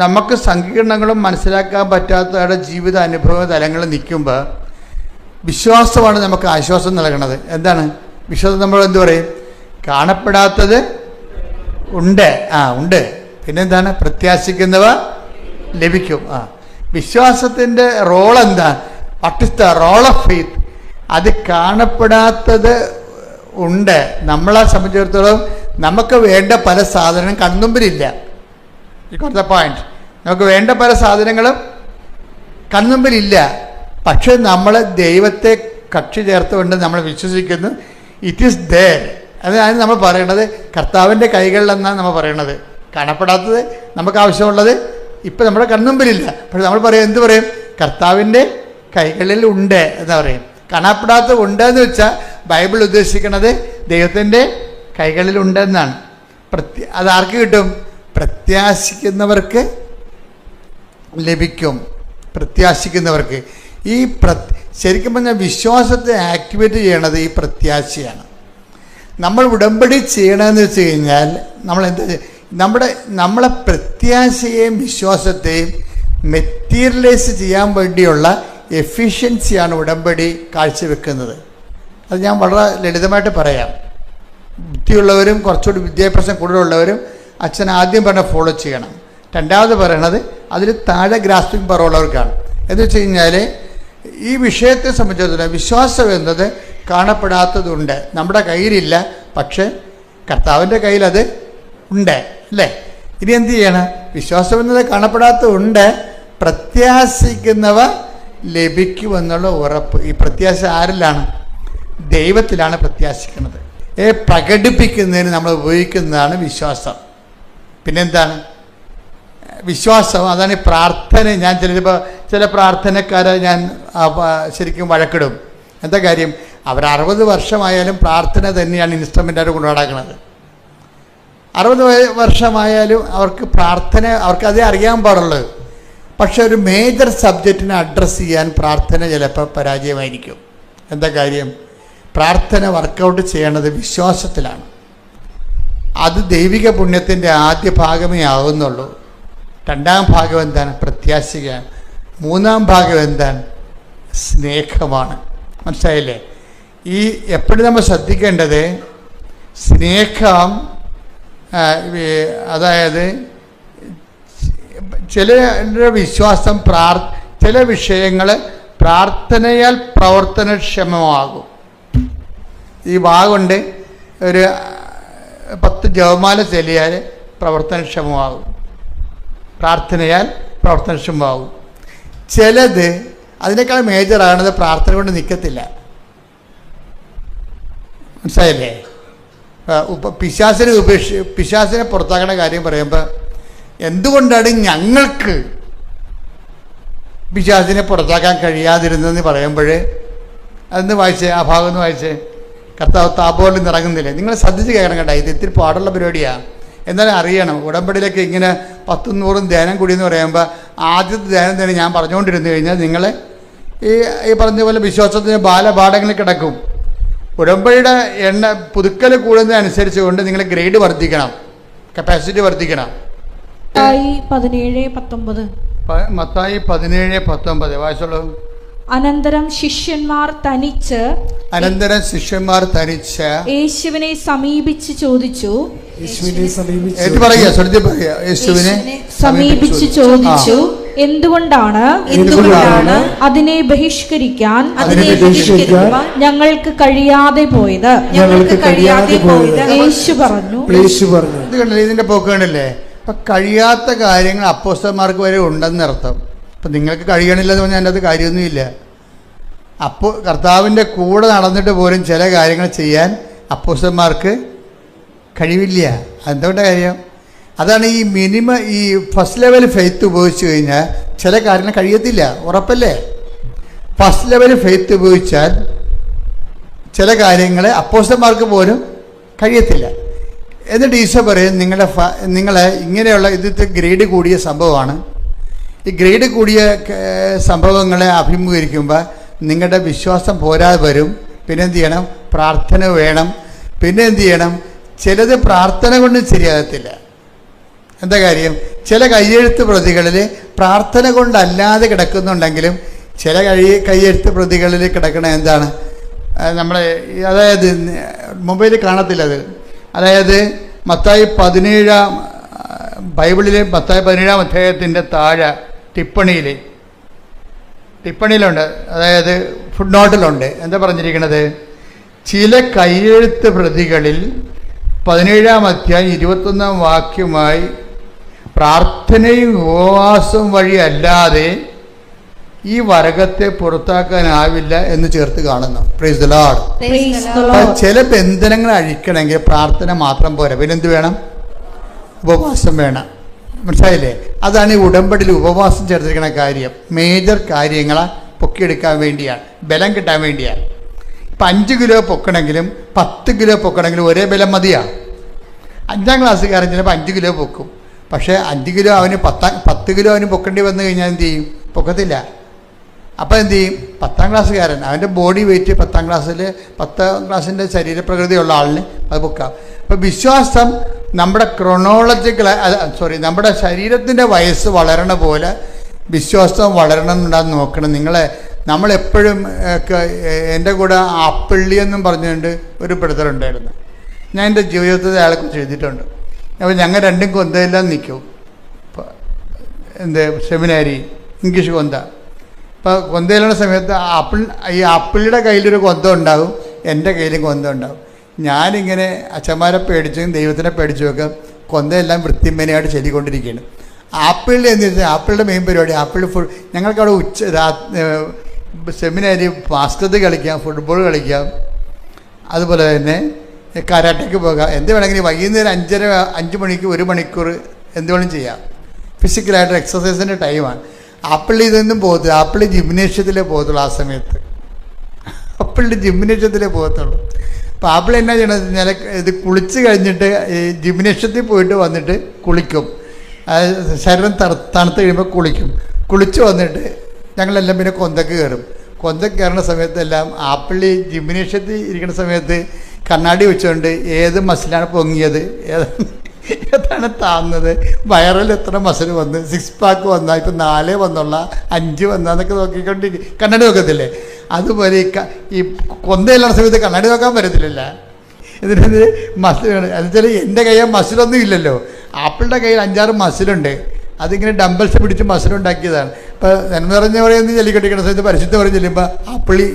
നമുക്ക് സങ്കീർണങ്ങളും മനസ്സിലാക്കാൻ പറ്റാത്തവരുടെ ജീവിത അനുഭവ തലങ്ങൾ നിൽക്കുമ്പോൾ വിശ്വാസമാണ് നമുക്ക് ആശ്വാസം നൽകണത്. എന്താണ് വിശ്വാസം? നമ്മൾ എന്തു പറയും? കാണപ്പെടാത്തത് ഉണ്ട്. ഉണ്ട്. പിന്നെന്താണ്? പ്രത്യാശിക്കുന്നവ ലഭിക്കും. വിശ്വാസത്തിൻ്റെ റോൾ എന്താ? What is the role of faith? അത് കാണപ്പെടാത്തത് ഉണ്ട്. നമ്മളെ സംബന്ധിച്ചിടത്തോളം നമുക്ക് വേണ്ട പല സാധനങ്ങളും കൺമുമ്പിലില്ല. ഇക്കോട്ട് ദ പോയിന്റ്. നമുക്ക് വേണ്ട പല സാധനങ്ങളും കൺമുമ്പിലില്ല. പക്ഷെ നമ്മൾ ദൈവത്തെ കക്ഷി ചേർത്തുകൊണ്ട് നമ്മൾ വിശ്വസിക്കുന്നു. It is there. അതാണ് നമ്മൾ പറയണത് കർത്താവിൻ്റെ കൈകളിലെന്നാണ് നമ്മൾ പറയണത്. കാണപ്പെടാത്തത് നമുക്ക് ആവശ്യമുള്ളത് ഇപ്പം നമ്മുടെ കൺമുമ്പിലില്ല. പക്ഷെ നമ്മൾ എന്ത് പറയും? കർത്താവിൻ്റെ കൈകളിൽ ഉണ്ട് എന്ന് പറയും. കാണപ്പെടാത്തത് ഉണ്ട് എന്ന് വെച്ചാൽ ബൈബിൾ ഉദ്ദേശിക്കുന്നത് ദൈവത്തിൻ്റെ കൈകളിലുണ്ടെന്നാണ്. അതാർക്ക് കിട്ടും? പ്രത്യാശിക്കുന്നവർക്ക് ലഭിക്കും. പ്രത്യാശിക്കുന്നവർക്ക്. ശരിക്കും പറഞ്ഞാൽ വിശ്വാസത്തെ ആക്ടിവേറ്റ് ചെയ്യണത് ഈ പ്രത്യാശയാണ്. നമ്മൾ ഉടമ്പടി ചെയ്യണമെന്ന് വെച്ച് കഴിഞ്ഞാൽ നമ്മൾ എന്താ നമ്മളെ പ്രത്യാശയെയും വിശ്വാസത്തെയും മെറ്റീരിയലൈസ് ചെയ്യാൻ വേണ്ടിയുള്ള എഫിഷ്യൻസിയാണ് ഉടമ്പടി കാഴ്ചവെക്കുന്നത്. അത് ഞാൻ വളരെ ലളിതമായിട്ട് പറയാം. ബുദ്ധിയുള്ളവരും കുറച്ചുകൂടി വിദ്യാഭ്യാസം കൂടുതലുള്ളവരും അച്ഛൻ ആദ്യം പറഞ്ഞ ഫോളോ ചെയ്യണം. രണ്ടാമത് പറയണത് അതിൽ താഴെ ഗ്രാസ്പിംഗ് പവർ ഉള്ളവർക്കാണ്. എന്ന് വെച്ച് കഴിഞ്ഞാൽ ഈ വിഷയത്തെ സംബന്ധിച്ചിടത്തോളം വിശ്വാസം എന്നത് കാണപ്പെടാത്തതുണ്ട്. നമ്മുടെ കയ്യിലില്ല, പക്ഷേ കർത്താവിൻ്റെ കയ്യിൽ അത് ഉണ്ട് അല്ലേ? ഇനി എന്ത് ചെയ്യണം? വിശ്വാസം എന്നത് കാണപ്പെടാത്തതുണ്ട്, പ്രത്യാശിക്കുന്നവ ലഭിക്കുമെന്നുള്ള ഉറപ്പ്. ഈ പ്രത്യാശ ആരിലാണ്? ദൈവത്തിലാണ് പ്രത്യാശിക്കുന്നത്. പ്രകടിപ്പിക്കുന്നതിന് നമ്മൾ ഉപയോഗിക്കുന്നതാണ് വിശ്വാസം. പിന്നെന്താണ് വിശ്വാസം? അതാണ് ഈ പ്രാർത്ഥന. ഞാൻ ചില പ്രാർത്ഥനക്കാരെ ഞാൻ ശരിക്കും വഴക്കിടും. എന്താ കാര്യം? അവർ 60 വർഷമായാലും പ്രാർത്ഥന തന്നെയാണ് ഇൻസ്ട്രുമെൻ്റായിട്ട് കൊണ്ടു നടക്കുന്നത്. 60 വർഷമായാലും അവർക്ക് പ്രാർത്ഥന, അവർക്കതേ അറിയാൻ പാടുള്ളൂ. പക്ഷെ ഒരു മേജർ സബ്ജക്റ്റിനെ അഡ്രസ്സ് ചെയ്യാൻ പ്രാർത്ഥന ചിലപ്പോൾ പരാജയമായിരിക്കും. എന്താ കാര്യം? പ്രാർത്ഥന വർക്കൗട്ട് ചെയ്യണത് വിശ്വാസത്തിലാണ്. അത് ദൈവിക പുണ്യത്തിൻ്റെ ആദ്യ ഭാഗമേ ആകുന്നുള്ളൂ. രണ്ടാം ഭാഗം എന്താണ്? പ്രത്യാശയാണ്. മൂന്നാം ഭാഗം എന്താണ്? സ്നേഹമാണ്. മനസ്സിലായില്ലേ? ഈ എപ്പോഴും നമ്മൾ ശ്രദ്ധിക്കേണ്ടത് സ്നേഹം, അതായത് ചില വിശ്വാസം ചില വിഷയങ്ങൾ പ്രാർത്ഥനയാൽ പ്രവർത്തനക്ഷമമാകും. ഈ വാഗുണ്ട് ഒരു 10 ജപമാല ചൊല്ലിയാൽ പ്രവർത്തനക്ഷമമാകും, പ്രാർത്ഥനയാൽ പ്രവർത്തനക്ഷമമാകും. ചിലത് അതിനേക്കാൾ മേജറാണത് പ്രാർത്ഥന കൊണ്ട് നിൽക്കത്തില്ല. മനസ്സിലായില്ലേ? പിശാചിനെ പുറത്താക്കുന്ന കാര്യം പറയുമ്പോൾ എന്തുകൊണ്ടാണ് ഞങ്ങൾക്ക് പിശാചിനെ പുറത്താക്കാൻ കഴിയാതിരുന്നതെന്ന് പറയുമ്പോൾ അതൊന്ന് വായിച്ചേ, ആ ഭാഗം ഒന്ന് വായിച്ചേ. കർത്താവ് താപോലിൽ നിറങ്ങുന്നില്ലേ? നിങ്ങൾ ശ്രദ്ധിച്ച് കേൾക്കണം കേട്ടോ. ഇത് ഇത്തിരി പാടുള്ള പരിപാടിയാണ്. എന്നാലും അറിയണം, ഉടമ്പടിയിലൊക്കെ ഇങ്ങനെ 10 100 ധ്യാനം കൂടിയെന്ന് പറയുമ്പോൾ ആദ്യത്തെ ധ്യാനം തന്നെ ഞാൻ പറഞ്ഞുകൊണ്ടിരുന്നു കഴിഞ്ഞാൽ നിങ്ങൾ ഈ പറഞ്ഞ പോലെ വിശ്വാസത്തിന് ബാലപാഠങ്ങളിൽ കിടക്കും. ഉടമ്പടിയുടെ പുതുക്കൽ കൂടുന്നതനുസരിച്ച് കൊണ്ട് നിങ്ങൾ ഗ്രേഡ് വർദ്ധിക്കണം, കപ്പാസിറ്റി വർദ്ധിക്കണം. മത്തായി 17:19 വായിച്ചോളൂ. അനന്തരം ശിഷ്യന്മാർ തനിച്ച് യേശുവിനെ സമീപിച്ച് ചോദിച്ചു എന്തുകൊണ്ടാണ് അതിനെ ബഹിഷ്കരിക്കാൻ ഞങ്ങൾക്ക് കഴിയാതെ പോയത്? യേശു പറഞ്ഞു. ഇതിന്റെ പോക്ക് കണ്ടില്ലേ? അപ്പൊ കഴിയാത്ത കാര്യങ്ങൾ അപ്പോസ്തലന്മാർക്ക് വരെ ഉണ്ടെന്നർത്ഥം. അപ്പം നിങ്ങൾക്ക് കഴിയണില്ലെന്ന് പറഞ്ഞാൽ അതിൻ്റെ അത് കാര്യമൊന്നുമില്ല. അപ്പോൾ കർത്താവിൻ്റെ കൂടെ നടന്നിട്ട് പോലും ചില കാര്യങ്ങൾ ചെയ്യാൻ അപ്പോസ്തലന്മാർക്ക് കഴിവില്ല. എന്തുകൊണ്ടാ കാര്യം? അതാണ് ഈ ഈ ഫസ്റ്റ് ലെവൽ ഫെയ്ത്ത് ഉപയോഗിച്ച് കഴിഞ്ഞാൽ ചില കാര്യങ്ങൾ കഴിയത്തില്ല, ഉറപ്പല്ലേ? ഫസ്റ്റ് ലെവൽ ഫെയ്ത്ത് ഉപയോഗിച്ചാൽ ചില കാര്യങ്ങൾ അപ്പോസ്തലന്മാർക്ക് പോലും കഴിയത്തില്ല. എന്നിട്ട് ഈശോ പറയും, നിങ്ങളെ ഇങ്ങനെയുള്ള ഇതിൻ്റെ ഗ്രേഡ് കൂടിയ സംഭവമാണ്. ഈ ഗ്രേഡ് കൂടിയ സംഭവങ്ങളെ അഭിമുഖീകരിക്കുമ്പോൾ നിങ്ങളുടെ വിശ്വാസം പോരാതെ വരും. പിന്നെ എന്ത് ചെയ്യണം? പ്രാർത്ഥന വേണം. പിന്നെ എന്ത് ചെയ്യണം? ചിലത് പ്രാർത്ഥന കൊണ്ട് ശരിയാകത്തില്ല. എന്താ കാര്യം? ചില കയ്യെഴുത്ത് പ്രതികളിൽ പ്രാർത്ഥന കൊണ്ടല്ലാതെ കിടക്കുന്നുണ്ടെങ്കിലും ചില കയ്യെഴുത്ത് പ്രതികളിൽ കിടക്കണ എന്താണ്? അതായത് മൊബൈലിൽ കാണത്തില്ല അത്. അതായത് മത്തായി 17 ബൈബിളിലെ മത്തായി 17 അധ്യായത്തിൻ്റെ താഴെ ടിപ്പണിയിലുണ്ട്, അതായത് ഫുഡ് നോട്ടിലുണ്ട്. എന്താ പറഞ്ഞിരിക്കുന്നത്? ചില കയ്യെഴുത്ത് പ്രതികളിൽ 17 അധ്യായം 21 വാക്യമായി പ്രാർത്ഥനയും ഉപവാസവും വഴി അല്ലാതെ ഈ വർഗത്തെ പുറത്താക്കാനാവില്ല എന്ന് ചേർത്ത് കാണുന്നു. Praise the Lord. ചില ബന്ധനങ്ങൾ അഴിക്കണമെങ്കിൽ പ്രാർത്ഥന മാത്രം പോരാ, പിന്നെന്ത് വേണം? ഉപവാസം വേണം. മനസ്സിലായില്ലേ? അതാണ് ഈ ഉടമ്പടിയിൽ ഉപവാസം ചേർത്തിരിക്കുന്ന കാര്യം. മേജർ കാര്യങ്ങളെ പൊക്കിയെടുക്കാൻ വേണ്ടിയാണ്, ബലം കിട്ടാൻ വേണ്ടിയാണ്. ഇപ്പം 5 കിലോ പൊക്കണമെങ്കിലും 10 കിലോ പൊക്കണമെങ്കിലും ഒരേ ബലം മതിയാണ്. 5ാം ക്ലാസ്സുകാരൻ ചിലപ്പോൾ 5 കിലോ പൊക്കും. പക്ഷേ 5 കിലോ അവന് 10 കിലോ അവന് പൊക്കേണ്ടി വന്നു കഴിഞ്ഞാൽ എന്ത് ചെയ്യും? പൊക്കത്തില്ല. അപ്പോൾ എന്ത് ചെയ്യും? 10ാം ക്ലാസ്സുകാരൻ അവൻ്റെ ബോഡി വെയിറ്റ് 10ാം ക്ലാസ്സിൻ്റെ ശരീരപ്രകൃതിയുള്ള ആളിന് അത് പൊക്കാം. അപ്പോൾ വിശ്വാസം നമ്മുടെ നമ്മുടെ ശരീരത്തിൻ്റെ വയസ്സ് വളരണ പോലെ വിശ്വാസം വളരണം എന്നുണ്ടാകുന്ന നോക്കണം. നമ്മളെപ്പോഴും എൻ്റെ കൂടെ ആപ്പിള്ളി എന്നും പറഞ്ഞുകൊണ്ട് ഒരു ബ്രദറുണ്ടായിരുന്നു. ഞാൻ എൻ്റെ ജീവിതത്തിൽ അയാളെക്കുറിച്ച് എഴുതിയിട്ടുണ്ട്. അപ്പോൾ ഞങ്ങൾ രണ്ടും കൊന്തയെല്ലാം നിൽക്കും. സെമിനാരി ഇംഗ്ലീഷ് കൊന്ത. അപ്പോൾ കൊന്തയിലുള്ള സമയത്ത് ഈ ആപ്പിളിയുടെ കയ്യിലൊരു കൊന്ത ഉണ്ടാകും, എൻ്റെ കയ്യിലും കൊന്ത ഉണ്ടാകും. ഞാനിങ്ങനെ അച്ഛന്മാരെ പേടിച്ചും ദൈവത്തിനെ പേടിച്ചുമൊക്കെ കൊന്തയെല്ലാം വൃത്തിമേനയായിട്ട് ചൊല്ലിക്കൊണ്ടിരിക്കുകയാണ്. ആപ്പിളിൻ്റെ എന്ന് വെച്ചാൽ ആപ്പിളിൻ്റെ മെയിൻ പരിപാടി ഞങ്ങൾക്കവിടെ സെമിനാരി ബാസ്കറ്റ് കളിക്കാം, ഫുട്ബോൾ കളിക്കാം, അതുപോലെ തന്നെ കരാട്ടയ്ക്ക് പോകാം. എന്ത് വേണമെങ്കിലും വൈകുന്നേരം 5 മണിക്ക് 1 മണിക്കൂർ എന്ത് വേണമെങ്കിലും ചെയ്യാം. ഫിസിക്കലായിട്ട് എക്സസൈസിൻ്റെ ടൈമാണ്. ആപ്പിളിൽ ഇതൊന്നും പോകത്തില്ല. ആപ്പിൾ ജിംനേഷ്യത്തിലേ പോകത്തുള്ളൂ. ആ സമയത്ത് ആപ്പിളിൻ്റെ ജിംനേഷ്യത്തിലേ പോകത്തുള്ളൂ. അപ്പോൾ ആപ്പിൾ എന്നാ ചെയ്യണമെന്ന് വെച്ചാൽ ഇത് കുളിച്ച് കഴിഞ്ഞിട്ട് ഈ ജിംനേഷ്യത്തിൽ പോയിട്ട് വന്നിട്ട് കുളിക്കും. ശരീരം തണുത്ത് കഴിയുമ്പോൾ കുളിച്ച് വന്നിട്ട് ഞങ്ങളെല്ലാം പിന്നെ കൊന്തക്ക് കയറും. കൊന്തക്ക് കയറുന്ന സമയത്തെല്ലാം ആപ്പിളി ജിംനേഷ്യത്തിൽ ഇരിക്കുന്ന സമയത്ത് കണ്ണാടി വെച്ചുകൊണ്ട് ഏത് മസിലാണ് പൊങ്ങിയത്, എത്രയാണ് താന്നത്, വയറിൽ എത്ര മസിൽ വന്ന്, 6 പാക്ക് വന്നാൽ ഇപ്പം 4 വന്നുള്ള 5 വന്നാന്നൊക്കെ നോക്കിക്കൊണ്ടിരിക്കും. കണ്ണാടി നോക്കത്തില്ലേ? അതുപോലെ ഈ കൊന്തയില്ലാത്ത സമയത്ത് കണ്ണാടി നോക്കാൻ പറ്റത്തില്ലല്ല. ഇതിന് മസിൽ എന്നുവെച്ചാൽ എൻ്റെ കയ്യിൽ മസിലൊന്നും ഇല്ലല്ലോ. ആപ്പിളിൻ്റെ കയ്യിൽ 5-6 മസിലുണ്ട്. അതിങ്ങനെ ഡംബൽസ് പിടിച്ച് മസിലുണ്ടാക്കിയതാണ്. ഇപ്പോൾ നന്മ നിറഞ്ഞ പറയുന്നത് ചൊല്ലിക്കൊണ്ടിരിക്കുന്ന സമയത്ത് പരിശുദ്ധ പറഞ്ഞ് ചെല്ലുമ്പോൾ ആപ്പിളി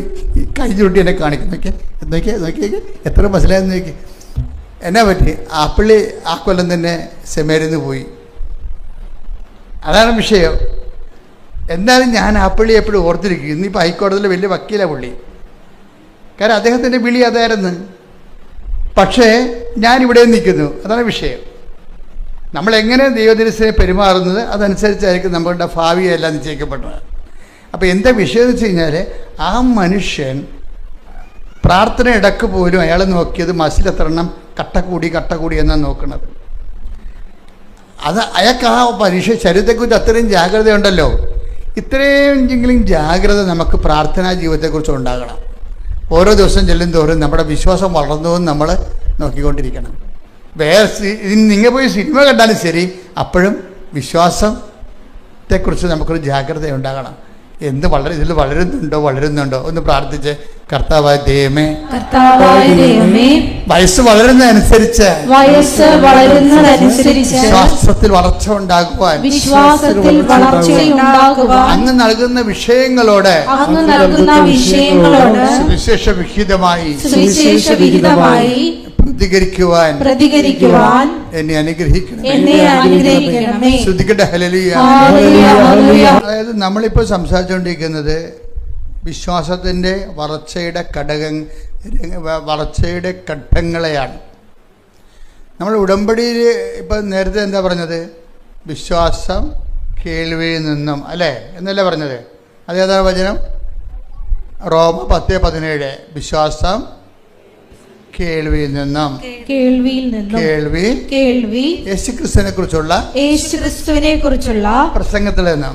കൈ ചുരുട്ടി എന്നെ കാണിക്കും. നോക്കിയേ എത്ര മസിലായെന്ന് നോക്കി. എന്നാ പറ്റി? ആപ്പിളി ആ കൊല്ലം തന്നെ സെമേരിന്ന് പോയി. അതാണ് വിഷയം. എന്നാലും ഞാൻ ആപ്പിളി എപ്പോഴും ഓർത്തിരിക്കും. ഇന്നിപ്പോൾ ഹൈക്കോടതിയിൽ വലിയ വക്കീലാണ് പുള്ളി. കാരണം അദ്ദേഹത്തിൻ്റെ വിളി അതായിരുന്നു. പക്ഷേ ഞാനിവിടെ നിൽക്കുന്നു. അതാണ് വിഷയം. നമ്മളെങ്ങനെ ദൈവദിനത്തിനെ പെരുമാറുന്നത് അതനുസരിച്ചായിരിക്കും നമ്മളുടെ ഭാവിയെല്ലാം നിശ്ചയിക്കപ്പെടുന്നത്. അപ്പോൾ എന്താ വിഷയം എന്ന് വെച്ച് കഴിഞ്ഞാൽ, ആ മനുഷ്യൻ പ്രാർത്ഥന ഇടക്ക് പോലും അയാൾ നോക്കിയത് മസിലെത്രണ്ണം കട്ട കൂടി എന്നാണ് നോക്കുന്നത്. അത് അയാൾക്ക് ആ ശരീരത്തെക്കുറിച്ച് അത്രയും ജാഗ്രതയുണ്ടല്ലോ. ഇത്രയെങ്കിലും ജാഗ്രത നമുക്ക് പ്രാർത്ഥനാ ജീവിതത്തെക്കുറിച്ച് ഉണ്ടാകണം. ഓരോ ദിവസം ചെല്ലും തോറും നമ്മുടെ വിശ്വാസം വളർന്നതും നമ്മൾ നോക്കിക്കൊണ്ടിരിക്കണം. നിങ്ങൾ പോയി സിനിമ കണ്ടാലും ശരി, അപ്പോഴും വിശ്വാസത്തെക്കുറിച്ച് നമുക്കൊരു ജാഗ്രത ഉണ്ടാകണം. ഇതിൽ വളരുന്നുണ്ടോ ഒന്ന് പ്രാർത്ഥിച്ച്, കർത്താവായ ദൈവമേ, വയസ്സ് വളരുന്നതനുസരിച്ച് വിശ്വാസത്തിൽ വളർച്ച ഉണ്ടാകുവാൻ അങ്ങ് നൽകുന്ന വിഷയങ്ങളോട് സുവിശേഷ വിഹിതമായി പ്രതികരിക്കുവാൻ എന്നെ അനുഗ്രഹിക്കണമേ. ശ്രദ്ധിക്കട്ടെ. ഹല്ലേലൂയ. അതായത് നമ്മളിപ്പോൾ സംസാരിച്ചുകൊണ്ടിരിക്കുന്നത് വിശ്വാസത്തിൻ്റെ വളർച്ചയുടെ ഘട്ടങ്ങളെയാണ്. നമ്മൾ ഉടമ്പടിയിൽ ഇപ്പം നേരത്തെ എന്താ പറഞ്ഞത്? വിശ്വാസം കേൾവിയിൽ നിന്നും, അല്ലേ എന്നല്ലേ പറഞ്ഞത്? അതേതാണ് വചനം? റോമ 10:17. വിശ്വാസം കേൾവിയിൽ നിന്നും, കേൾവി യേശുക്രിസ്തുവിനെ കുറിച്ചുള്ള പ്രസംഗത്തിൽ നിന്നും.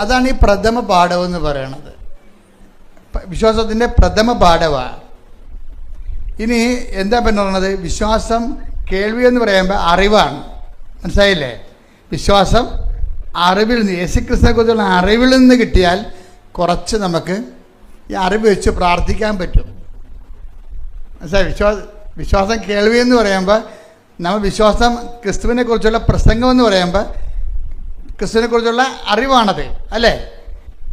അതാണ് ഈ പ്രഥമ പാഠം എന്ന് പറയണത്. വിശ്വാസത്തിന്റെ പ്രഥമ പാഠമാണ്. ഇനി എന്താ പറയുന്നത്? വിശ്വാസം കേൾവി എന്ന് പറയുമ്പോൾ അറിവാണ്. മനസ്സിലായില്ലേ? വിശ്വാസം അറിവിൽ നിന്ന്, യേശുക്രിസ്തുവിനെ കുറിച്ചുള്ള അറിവിൽ നിന്ന് കിട്ടിയാൽ കുറച്ച് നമുക്ക് ഈ അറിവ് വെച്ച് പ്രാർത്ഥിക്കാൻ പറ്റും. മനസ്സിലായി? വിശ്വാസം കേൾവി എന്ന് പറയുമ്പോൾ നമ്മൾ വിശ്വാസം ക്രിസ്തുവിനെ കുറിച്ചുള്ള പ്രസംഗം എന്ന് പറയുമ്പോൾ ക്രിസ്തുവിനെ കുറിച്ചുള്ള അറിവാണത്, അല്ലേ?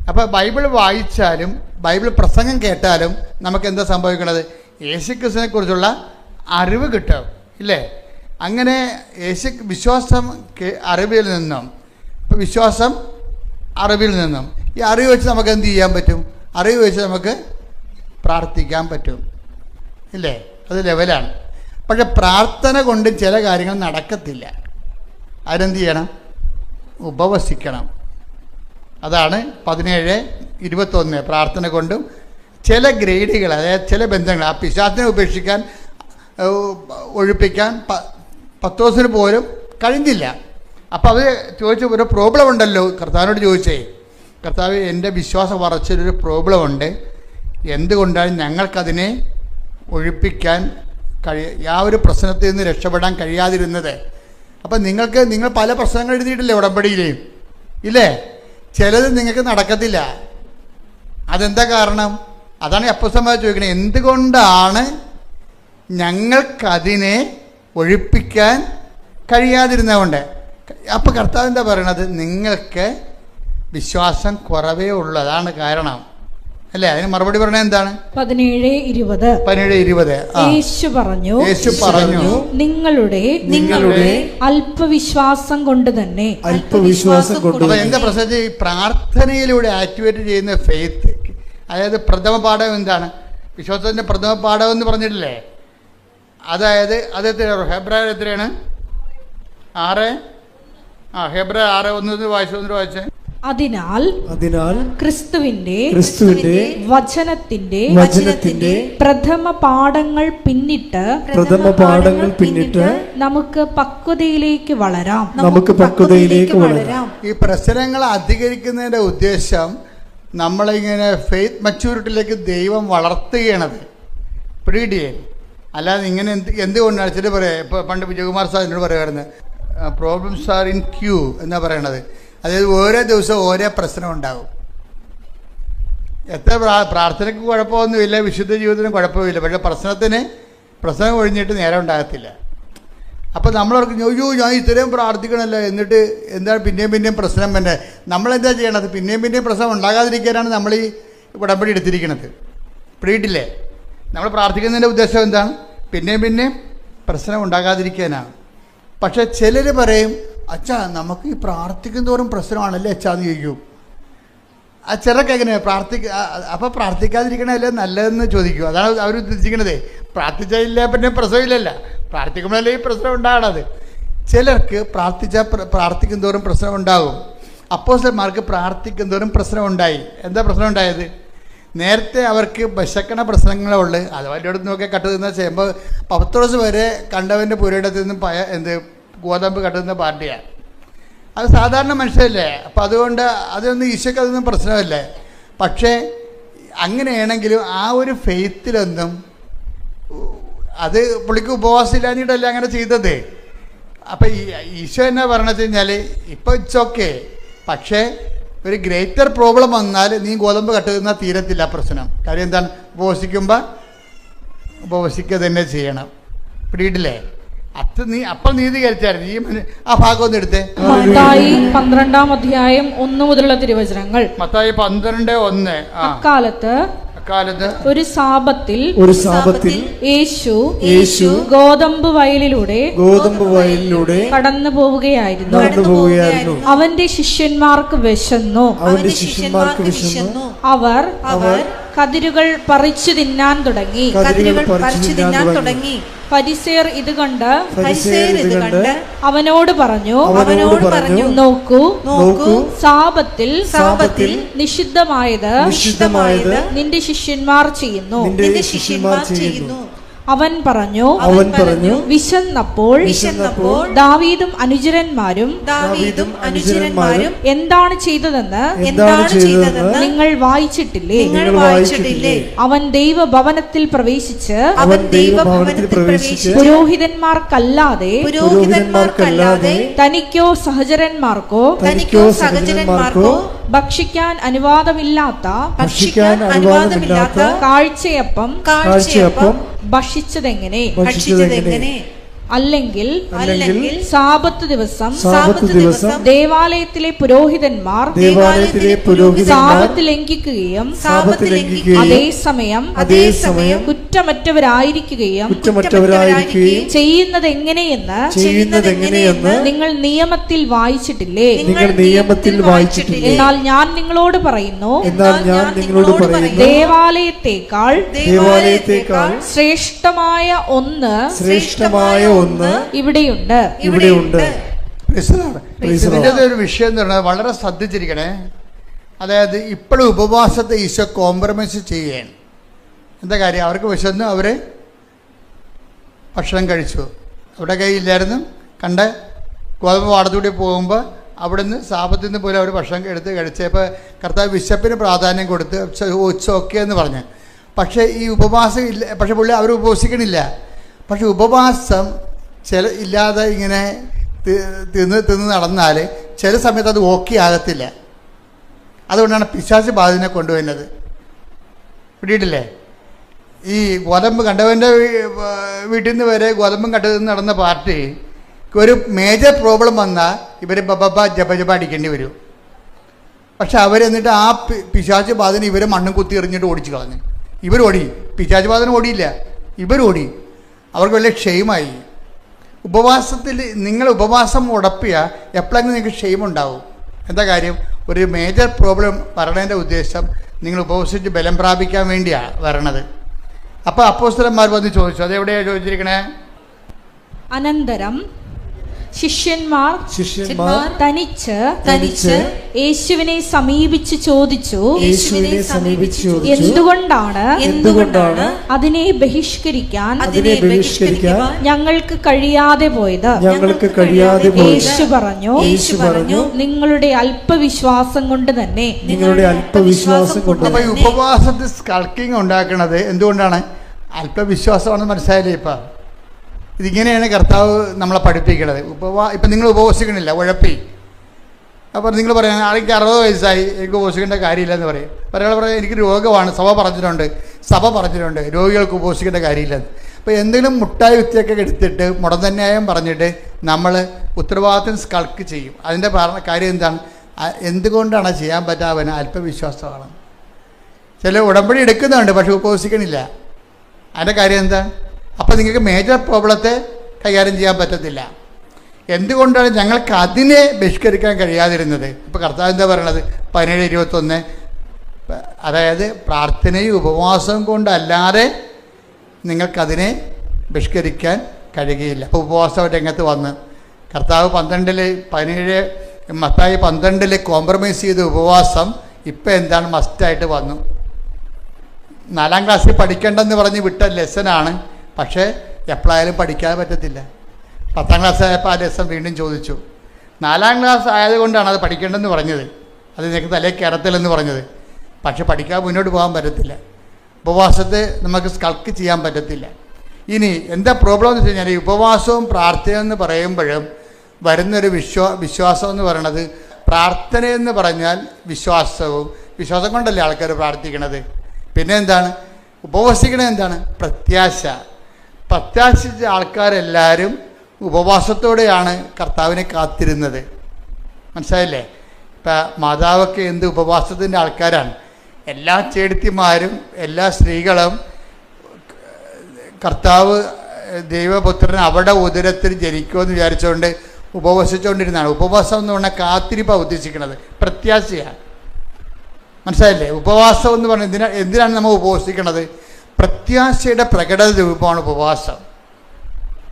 അപ്പോൾ ബൈബിൾ വായിച്ചാലും ബൈബിൾ പ്രസംഗം കേട്ടാലും നമുക്ക് എന്താ സംഭവിക്കുന്നത്? യേശുക്രിസ്തുവിനെ കുറിച്ചുള്ള അറിവ് കിട്ടും, ഇല്ലേ? അങ്ങനെ വിശ്വാസം അറിവിൽ നിന്നും, വിശ്വാസം അറിവിൽ നിന്നും, ഈ അറിവ് വെച്ച് നമുക്ക് എന്ത് ചെയ്യാൻ പറ്റും? അറിവ് വെച്ച് നമുക്ക് പ്രാർത്ഥിക്കാൻ പറ്റും, ഇല്ലേ? അത് ലെവലാണ്. പക്ഷെ പ്രാർത്ഥന കൊണ്ട് ചില കാര്യങ്ങൾ നടക്കത്തില്ല. അതിനെന്ത് ചെയ്യണം? ഉപവസിക്കണം. അതാണ് 17:21. പ്രാർത്ഥന കൊണ്ടും ചില ഗ്രേഡുകൾ, അതായത് ചില ബന്ധങ്ങൾ, ആ പിശാചിനെ ഉപേക്ഷിക്കാൻ ഒഴിപ്പിക്കാൻ പത്രോസിന് പോലും കഴിഞ്ഞില്ല. അപ്പോൾ അവർ ചോദിച്ച ഒരു പ്രോബ്ലം ഉണ്ടല്ലോ, കർത്താവിനോട് ചോദിച്ചേ, കർത്താവ് എൻ്റെ വിശ്വാസ വളർച്ചയിലൊരു പ്രോബ്ലം ഉണ്ട്, എന്തുകൊണ്ടാണ് ഞങ്ങൾക്കതിനെ ഒഴിപ്പിക്കാൻ ആ ഒരു പ്രശ്നത്തിൽ നിന്ന് രക്ഷപ്പെടാൻ കഴിയാതിരുന്നത്? അപ്പം നിങ്ങൾ പല പ്രശ്നങ്ങൾ എഴുതിയിട്ടില്ലേ ഉടമ്പടിയിലെയും, ഇല്ലേ? ചിലത് നിങ്ങൾക്ക് നടക്കത്തില്ല. അതെന്താ കാരണം? അതാണ് അപ്പോസ്തലന്മാർ ചോദിക്കണത്, എന്തുകൊണ്ടാണ് ഞങ്ങൾക്കതിനെ ഒഴിപ്പിക്കാൻ കഴിയാതിരുന്നതുകൊണ്ട്? അപ്പോൾ കർത്താവ് എന്താ പറയണത്? നിങ്ങൾക്ക് വിശ്വാസം കുറവേ ഉള്ളൂ, അതാണ് കാരണം, അല്ലേ? അതിന് മറുപടി പറഞ്ഞത് എന്താണ്? 17:20. യേശു പറഞ്ഞു നിങ്ങളുടെ അല്പവിശ്വാസം കൊണ്ട് തന്നെ. അപ്പോൾ എന്താ പ്രശ്നം? ഈ പ്രാർത്ഥനയിലൂടെ ആക്ടിവേറ്റ് ചെയ്യുന്ന ഫെയ്ത്ത്, അതായത് പ്രഥമ പാഠം എന്താണ്? വിശ്വാസത്തിൻ്റെ പ്രഥമ പാഠം എന്ന് പറഞ്ഞിട്ടില്ലേ? അതായത് അത് ഹെബ്രായർ എത്രയാണ്? 6. ഹെബ്രായർ 6:1 വായിച്ചേ. അതിനാൽ ക്രിസ്തുവിന്റെ വചനത്തിന്റെ പ്രഥമ പാഠങ്ങൾ പിന്നിട്ട് നമുക്ക് പക്വതയിലേക്ക് വളരാം. ഈ പ്രശ്നങ്ങൾ അധികരിക്കുന്നതിന്റെ ഉദ്ദേശം നമ്മളിങ്ങനെ ഫെയ്ത്ത് മച്യൂരിറ്റിയിലേക്ക് ദൈവം വളർത്തുകയാണത്. പിടിയിടിയേ, അല്ലാതെ ഇങ്ങനെ എന്തുകൊണ്ടാണ് ചില പറയാം. ഇപ്പോൾ പണ്ട് വിജയകുമാർ സാർ എന്നോട് പറയുമായിരുന്നു, പ്രോബ്ലംസ് ആർ ഇൻ ക്യൂ എന്നാണ് പറയണത്. അതായത് ഓരോ ദിവസവും ഓരോ പ്രശ്നം ഉണ്ടാകും. എത്ര പ്രാർത്ഥനയ്ക്ക് കുഴപ്പമൊന്നുമില്ല, വിശുദ്ധ ജീവിതത്തിന് കുഴപ്പമില്ല, പക്ഷേ പ്രശ്നം ഒഴിഞ്ഞിട്ട് നേരം ഉണ്ടാകത്തില്ല. അപ്പോൾ നമ്മളവർക്ക് അയ്യോ ഞാൻ ഇത്രയും പ്രാർത്ഥിക്കണമല്ലോ, എന്നിട്ട് എന്താണ് പിന്നെയും പ്രശ്നം തന്നെ. നമ്മളെന്താ ചെയ്യണത്? പിന്നെയും പ്രശ്നം ഉണ്ടാകാതിരിക്കാനാണ് നമ്മൾ ഈ ഉടമ്പടി എടുത്തിരിക്കുന്നത്. പിടിയിട്ടില്ലേ? നമ്മൾ പ്രാർത്ഥിക്കുന്നതിൻ്റെ ഉദ്ദേശം എന്താണ്? പിന്നെയും പ്രശ്നം ഉണ്ടാകാതിരിക്കാനാണ്. പക്ഷേ ചിലർ പറയും, അച്ഛാ നമുക്ക് ഈ പ്രാർത്ഥിക്കും തോറും പ്രശ്നമാണല്ലേ അച്ഛാന്ന് ചോദിക്കും. ആ ചിലർക്ക് എങ്ങനെയാണ് അപ്പോൾ പ്രാർത്ഥിക്കാതിരിക്കണമല്ലേ നല്ലതെന്ന് ചോദിക്കും. അതാണ് അവർ ഉദ്ദേശിക്കണത്. പ്രാർത്ഥിച്ചില്ല പിന്നെ പ്രശ്നമില്ലല്ല, പ്രാർത്ഥിക്കുമ്പോഴല്ലേ ഈ പ്രശ്നം ഉണ്ടാകണത്. ചിലർക്ക് പ്രാർത്ഥിക്കും തോറും പ്രശ്നം ഉണ്ടാകും. അപ്പോസ്തലന്മാർക്ക് പ്രാർത്ഥിക്കും തോറും പ്രശ്നം ഉണ്ടായി. എന്താ പ്രശ്നം ഉണ്ടായത്? നേരത്തെ അവർക്ക് വിശക്കണ പ്രശ്നങ്ങളുള്ളു. അത് വലിയടത്ത് നോക്കി കട്ടുതിന്ന ചെയ്യുമ്പോൾ പത്രോസ് വരെ കണ്ടവൻ്റെ പുരയിടത്തിൽ നിന്ന് ഗോതമ്പ് കട്ടുന്ന പാർട്ടിയാണ്. അത് സാധാരണ മനുഷ്യരല്ലേ. അപ്പം അതുകൊണ്ട് അതൊന്നും ഈശോയ്ക്ക് അതൊന്നും പ്രശ്നമല്ലേ. പക്ഷേ അങ്ങനെയാണെങ്കിലും ആ ഒരു ഫെയ്ത്തിലൊന്നും അത് പുള്ളിക്ക് ഉപവാസമില്ലാഞ്ഞിട്ടല്ല അങ്ങനെ ചെയ്തത്. അപ്പം ഈശോ എന്നാ പറയണത് കഴിഞ്ഞാൽ ഇപ്പോൾ ഇറ്റ്സ് ഓക്കെ, പക്ഷേ ഒരു ഗ്രേറ്റർ പ്രോബ്ലം വന്നാൽ നീ ഗോതമ്പ് കട്ടുന്ന തീരത്തില്ല പ്രശ്നം. കാര്യം എന്താണ്? ഉപവസിക്കുക തന്നെ ചെയ്യണം. പിടിയിട്ടില്ലേ? അപ്പോൾ നീതീകരിച്ചായിരുന്നു. ഈ ആ ഭാഗം ഒന്ന് എടുത്തേ. മത്തായി 12-ാം അധ്യായം 1 മുതലുള്ള തിരുവചനങ്ങൾ. മത്തായി 12:1. അക്കാലത്ത് ഒരു സാബത്തിൽ യേശു ഗോതമ്പ് വയലിലൂടെ കടന്നു പോവുകയായിരുന്നു. അവന്റെ ശിഷ്യന്മാർക്ക് വിശന്നു. അവർ കതിരുകൾ പറിച്ചു തിന്നാൻ തുടങ്ങി. ഫരിസേയർ ഇത് കണ്ട് അവനോട് പറഞ്ഞു, നോക്കൂ, സാബത്തിൽ നിഷിദ്ധമായത് നിന്റെ ശിഷ്യന്മാർ ചെയ്യുന്നു. അവൻ പറഞ്ഞു, വിശന്നപ്പോൾ ദാവീദും അനുചരന്മാരും എന്താണ് ചെയ്തതെന്ന് നിങ്ങൾ വായിച്ചിട്ടില്ലേ? അവൻ ദൈവഭവനത്തിൽ പ്രവേശിച്ച് പുരോഹിതന്മാർക്കല്ലാതെ തനിക്കോ സഹചരന്മാർക്കോ ഭക്ഷിക്കാൻ അനുവാദമില്ലാത്ത കാഴ്ചയപ്പം ഭക്ഷിച്ചതെങ്ങനെ? അല്ലെങ്കിൽ സാബത്ത് ദിവസം ദേവാലയത്തിലെ പുരോഹിതന്മാർ സാബത്ത് ലംഘിക്കുകയും അതേസമയം കുറ്റമറ്റവരായിരിക്കുകയും ചെയ്യുന്നത് എങ്ങനെയെന്ന് നിങ്ങൾ നിയമത്തിൽ വായിച്ചിട്ടില്ലേ? എന്നാൽ ഞാൻ നിങ്ങളോട് പറയുന്നു, ദേവാലയത്തേക്കാൾ ശ്രേഷ്ഠമായ ഒന്ന് ഇവിടെയുണ്ട്. ഇതിൻ്റെ ഒരു വിഷയം എന്ന് പറഞ്ഞാൽ വളരെ ശ്രദ്ധിച്ചിരിക്കണേ. അതായത് ഇപ്പോഴും ഉപവാസത്തെ ഈശോ കോംപ്രമൈസ് ചെയ്യുകയാണ്. എന്താ കാര്യം? അവർക്ക് വിശന്ന് അവർ ഭക്ഷണം കഴിച്ചു. അവിടെ കയ്യില്ലായിരുന്നു. കണ്ട ഗോതമ്പ് പാടത്തൂടി പോകുമ്പോൾ അവിടുന്ന് സാപത്തിൽ നിന്ന് പോലും അവർ ഭക്ഷണം എടുത്ത് കഴിച്ചപ്പോൾ കർത്താവ് വിശപ്പിന് പ്രാധാന്യം കൊടുത്ത് ഓക്കെ എന്ന് പറഞ്ഞു. പക്ഷേ ഈ ഉപവാസം ഇല്ല. പക്ഷെ പുള്ളി അവർ ഉപവസിക്കണില്ല. പക്ഷെ ഉപവാസം ഇല്ലാതെ ഇങ്ങനെ തിന്ന് നടന്നാൽ ചില സമയത്ത് അത് ഓക്കെ ആകത്തില്ല. അതുകൊണ്ടാണ് പിശാച് ബാധിനെ കൊണ്ടുവരുന്നത്. പിടിയിട്ടില്ലേ? ഈ ഗോതമ്പ് കണ്ടവൻ്റെ വീട്ടിൽ നിന്ന് വരെ ഗോതമ്പും കണ്ടതിൽ നടന്ന പാർട്ടി ഒരു മേജർ പ്രോബ്ലം വന്നാൽ ഇവർ ജപ അടിക്കേണ്ടി വരും. പക്ഷെ അവരെന്നിട്ട് ആ പിശാച് ബാധന ഇവരെ മണ്ണും കുത്തി എറിഞ്ഞിട്ട് ഓടിച്ചു കളഞ്ഞു. ഇവരോടി. പിശാച് ബാധന ഓടിയില്ല, ഇവരോടി. അവർക്ക് വലിയ ക്ഷയമായി. ഉപവാസത്തിൽ നിങ്ങൾ ഉപവാസം ഉടപ്പിയ എപ്പോഴെങ്കിലും നിങ്ങൾക്ക് ക്ഷയമുണ്ടാവും. എന്താ കാര്യം? ഒരു മേജർ പ്രോബ്ലം വരണതിൻ്റെ ഉദ്ദേശം നിങ്ങൾ ഉപവസിച്ച് ബലം പ്രാപിക്കാൻ വേണ്ടിയാണ് വരണത്. അപ്പോൾ അപ്പോസ്തലന്മാർ വന്ന് ചോദിച്ചു. അതെവിടെയാണ് ചോദിച്ചിരിക്കണേ? അനന്തരം ശിഷ്യന്മാർ തനിച്ച് യേശുവിനെ സമീപിച്ച് ചോദിച്ചു, എന്തുകൊണ്ടാണ് അതിനെ ബഹിഷ്കരിക്കാൻ ഞങ്ങൾക്ക് കഴിയാതെ പോയത്? യേശു പറഞ്ഞു, നിങ്ങളുടെ അല്പവിശ്വാസം കൊണ്ട് തന്നെ. ഉപവാസത്തിൽ സ്കൾക്കിംഗ് ഉണ്ടാക്കുന്നത് എന്തുകൊണ്ടാണ്? അല്പവിശ്വാസമാണെന്ന് മനസ്സിലായില്ലേ? ഇപ്പം ഇതിങ്ങനെയാണ് കർത്താവ് നമ്മളെ പഠിപ്പിക്കുന്നത്. ഇപ്പം നിങ്ങൾ ഉപവസിക്കണില്ല, ഉഴപ്പി. അപ്പോൾ നിങ്ങൾ പറയാൻ ആൾക്ക് 60 വയസ്സായി, എനിക്ക് ഉപവസിക്കേണ്ട കാര്യമില്ലെന്ന് പറയും. ഒരാൾ പറയാം എനിക്ക് രോഗമാണ്, സഭ പറഞ്ഞിട്ടുണ്ട് രോഗികൾക്ക് ഉപവസിക്കേണ്ട കാര്യമില്ലെന്ന്. അപ്പോൾ എന്തെങ്കിലും മുട്ടായി വിത്തിയൊക്കെ എടുത്തിട്ട് മുടന്തന്യായം പറഞ്ഞിട്ട് നമ്മൾ ഉത്തരവാദിത്വം സ്കൾക്ക് ചെയ്യും. അതിൻ്റെ കാര്യം എന്താണ്? എന്തുകൊണ്ടാണ് ചെയ്യാൻ പറ്റാവന്? അല്പവിശ്വാസമാണ്. ചില ഉടമ്പടി എടുക്കുന്നുണ്ട്, പക്ഷെ ഉപവസിക്കണില്ല. അതിൻ്റെ കാര്യം എന്താണ്? അപ്പോൾ നിങ്ങൾക്ക് മേജർ പ്രോബ്ലത്തെ കൈകാര്യം ചെയ്യാൻ പറ്റത്തില്ല. എന്തുകൊണ്ടാണ് ഞങ്ങൾക്ക് അതിനെ ബഹിഷ്കരിക്കാൻ കഴിയാതിരുന്നത്? ഇപ്പോൾ കർത്താവ് എന്താ പറയണത്? 17:21, അതായത് പ്രാർത്ഥനയും ഉപവാസവും കൊണ്ടല്ലാതെ നിങ്ങൾക്കതിനെ ബഹിഷ്കരിക്കാൻ കഴിയുകയില്ല. അപ്പോൾ ഉപവാസം രംഗത്ത് വന്ന് കർത്താവ് 17 മത്തായി 12 കോംപ്രമൈസ് ചെയ്ത ഉപവാസം ഇപ്പം എന്താണ്? മസ്റ്റായിട്ട് വന്നു. 4ാം ക്ലാസ്സിൽ പഠിക്കേണ്ടെന്ന് പറഞ്ഞ് വിട്ട ലെസനാണ്, പക്ഷേ എപ്പോഴായാലും പഠിക്കാതെ പറ്റത്തില്ല. 10ാം ക്ലാസ് ആയപ്പോൾ ആ ലെസൺ വീണ്ടും ചോദിച്ചു. 4ാം ക്ലാസ് ആയതുകൊണ്ടാണ് അത് പഠിക്കേണ്ടെന്ന് പറഞ്ഞത്, അത് നിനക്ക് തലേ കയറത്തില്ലെന്ന് പറഞ്ഞത്. പക്ഷെ പഠിക്കാതെ മുന്നോട്ട് പോകാൻ പറ്റത്തില്ല. ഉപവാസത്തെ നമുക്ക് സ്കൾക്ക് ചെയ്യാൻ പറ്റത്തില്ല. ഇനി എന്താ പ്രോബ്ലം എന്ന് വെച്ച് കഴിഞ്ഞാൽ, ഈ ഉപവാസവും പ്രാർത്ഥനയെന്ന് പറയുമ്പോഴും വരുന്നൊരു വിശ്വാസം എന്ന് പറയണത്, പ്രാർത്ഥനയെന്ന് പറഞ്ഞാൽ വിശ്വാസം കൊണ്ടല്ലേ ആൾക്കാർ പ്രാർത്ഥിക്കണത്. പിന്നെ എന്താണ് ഉപവസിക്കണത്? എന്താണ്? പ്രത്യാശിച്ച ആൾക്കാരെല്ലാവരും ഉപവാസത്തോടെയാണ് കർത്താവിനെ കാത്തിരുന്നത്. മനസ്സിലായില്ലേ? ഇപ്പം മാതാവൊക്കെ എന്ത് ഉപവാസത്തിൻ്റെ ആൾക്കാരാണ്. എല്ലാ ചേടത്തിമാരും എല്ലാ സ്ത്രീകളും കർത്താവ് ദൈവപുത്രൻ അവിടെ ഉദരത്തിൽ ജനിക്കുമെന്ന് വിചാരിച്ചുകൊണ്ട് ഉപവസിച്ചുകൊണ്ടിരുന്നതാണ്. ഉപവാസം എന്ന് പറഞ്ഞാൽ കാത്തിരിപ്പാണ് ഉദ്ദേശിക്കുന്നത്, പ്രത്യാശയാണ്. മനസ്സിലായില്ലേ? ഉപവാസം എന്ന് പറഞ്ഞാൽ എന്തിനാണ് നമ്മൾ ഉപവസിക്കുന്നത്? പ്രത്യാശയുടെ പ്രകട രൂപമാണ് ഉപവാസം.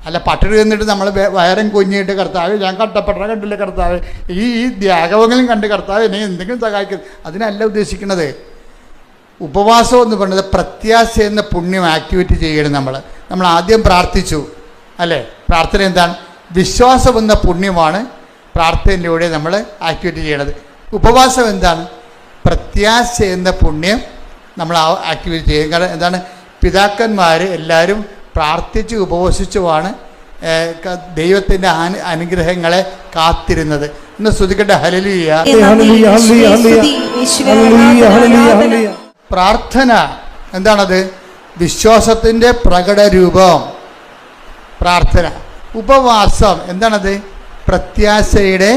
അല്ല പട്ടിണി നിന്നിട്ട് നമ്മൾ വയറും കുഞ്ഞിട്ട് കർത്താവ് ഞാൻ കണ്ടില്ല കർത്താവ്, ഈ ത്യാഗങ്ങളും കണ്ട് കർത്താവ് എന്നെ എന്തെങ്കിലും സഹായിക്കും, അതിനല്ല ഉദ്ദേശിക്കുന്നത്. ഉപവാസം എന്ന് പറയുന്നത് പ്രത്യാശ എന്ന പുണ്യം ആക്ടിവേറ്റ് ചെയ്യണം. നമ്മൾ ആദ്യം പ്രാർത്ഥിച്ചു അല്ലേ? പ്രാർത്ഥന എന്താണ്? വിശ്വാസം എന്ന പുണ്യമാണ് പ്രാർത്ഥനയിലൂടെ നമ്മൾ ആക്ടിവേറ്റ് ചെയ്യണത്. ഉപവാസം എന്താണ്? പ്രത്യാശ എന്ന പുണ്യം നമ്മൾ ആക്ടിവേറ്റ് ചെയ്യും. കാരണം എന്താണ്? പിതാക്കന്മാർ എല്ലാവരും പ്രാർത്ഥിച്ച് ഉപവസിച്ചുമാണ് ദൈവത്തിൻ്റെ അനുഗ്രഹങ്ങളെ കാത്തിരുന്നത്. ഇന്ന് സ്തുതിക്കട്ടെ, ഹല്ലേലൂയ. പ്രാർത്ഥന എന്താണത്? വിശ്വാസത്തിൻ്റെ പ്രകടരൂപം പ്രാർത്ഥന. ഉപവാസം എന്താണത്? പ്രത്യാശയുടെ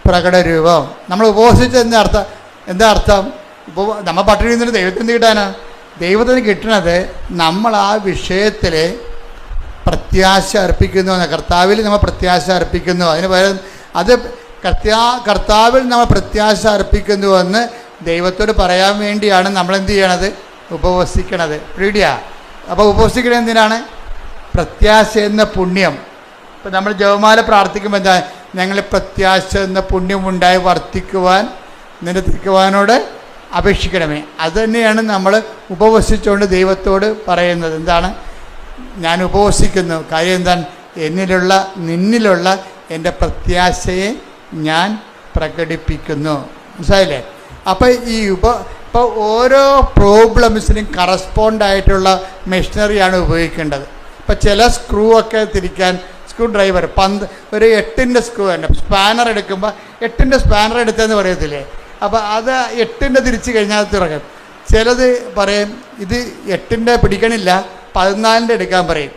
പ്രകടരൂപം. നമ്മൾ ഉപവസിച്ച് എന്താ അർത്ഥം? നമ്മൾ പട്ടിണി നിന്നിട്ട് ദൈവത്തിന് കിട്ടാനാണ്. ദൈവത്തിന് കിട്ടണത് നമ്മൾ ആ വിഷയത്തിൽ പ്രത്യാശ അർപ്പിക്കുന്നു. കർത്താവിൽ നമ്മൾ പ്രത്യാശ അർപ്പിക്കുന്നു. അതിന് പകരം അത് കർത്താവിൽ നമ്മൾ പ്രത്യാശ അർപ്പിക്കുന്നുവെന്ന് ദൈവത്തോട് പറയാൻ വേണ്ടിയാണ് നമ്മളെന്ത് ചെയ്യണത്? ഉപവസിക്കണത്. പിടിയാ? അപ്പോൾ ഉപവസിക്കണത് എന്തിനാണ്? പ്രത്യാശ എന്ന പുണ്യം. ഇപ്പം നമ്മൾ ജപമാല പ്രാർത്ഥിക്കുമ്പോൾ എന്താ? ഞങ്ങൾ പ്രത്യാശ എന്ന പുണ്യം ഉണ്ടായി വർദ്ധിക്കുവാൻ നിന്റെ തിരുക്കുവാനോട് അപേക്ഷിക്കണമേ. അതുതന്നെയാണ് നമ്മൾ ഉപവസിച്ചുകൊണ്ട് ദൈവത്തോട് പറയുന്നത്. എന്താണ്? ഞാൻ ഉപവസിക്കുന്നു. കാര്യം എന്താണ്? നിന്നിലുള്ള എൻ്റെ പ്രത്യാശയെ ഞാൻ പ്രകടിപ്പിക്കുന്നു. മനസ്സിലായില്ലേ? അപ്പോൾ ഇപ്പോൾ ഓരോ പ്രോബ്ലംസിനും കറസ്പോണ്ടായിട്ടുള്ള മെഷീനറിയാണ് ഉപയോഗിക്കേണ്ടത്. ഇപ്പോൾ ചില സ്ക്രൂ ഒക്കെ തിരിക്കാൻ സ്ക്രൂ ഡ്രൈവർ ഒരു 8ൻ്റെ സ്ക്രൂ തന്നെ സ്പാനർ എടുക്കുമ്പോൾ 8ൻ്റെ സ്പാനർ എടുത്തതെന്ന് പറയത്തില്ലേ? അപ്പോൾ അത് 8ൻ്റെ തിരിച്ച് കഴിഞ്ഞാൽ തിറക്കും. ചിലത് പറയും ഇത് 8ൻ്റെ പിടിക്കണില്ല 14ൻ്റെ എടുക്കാൻ പറയും.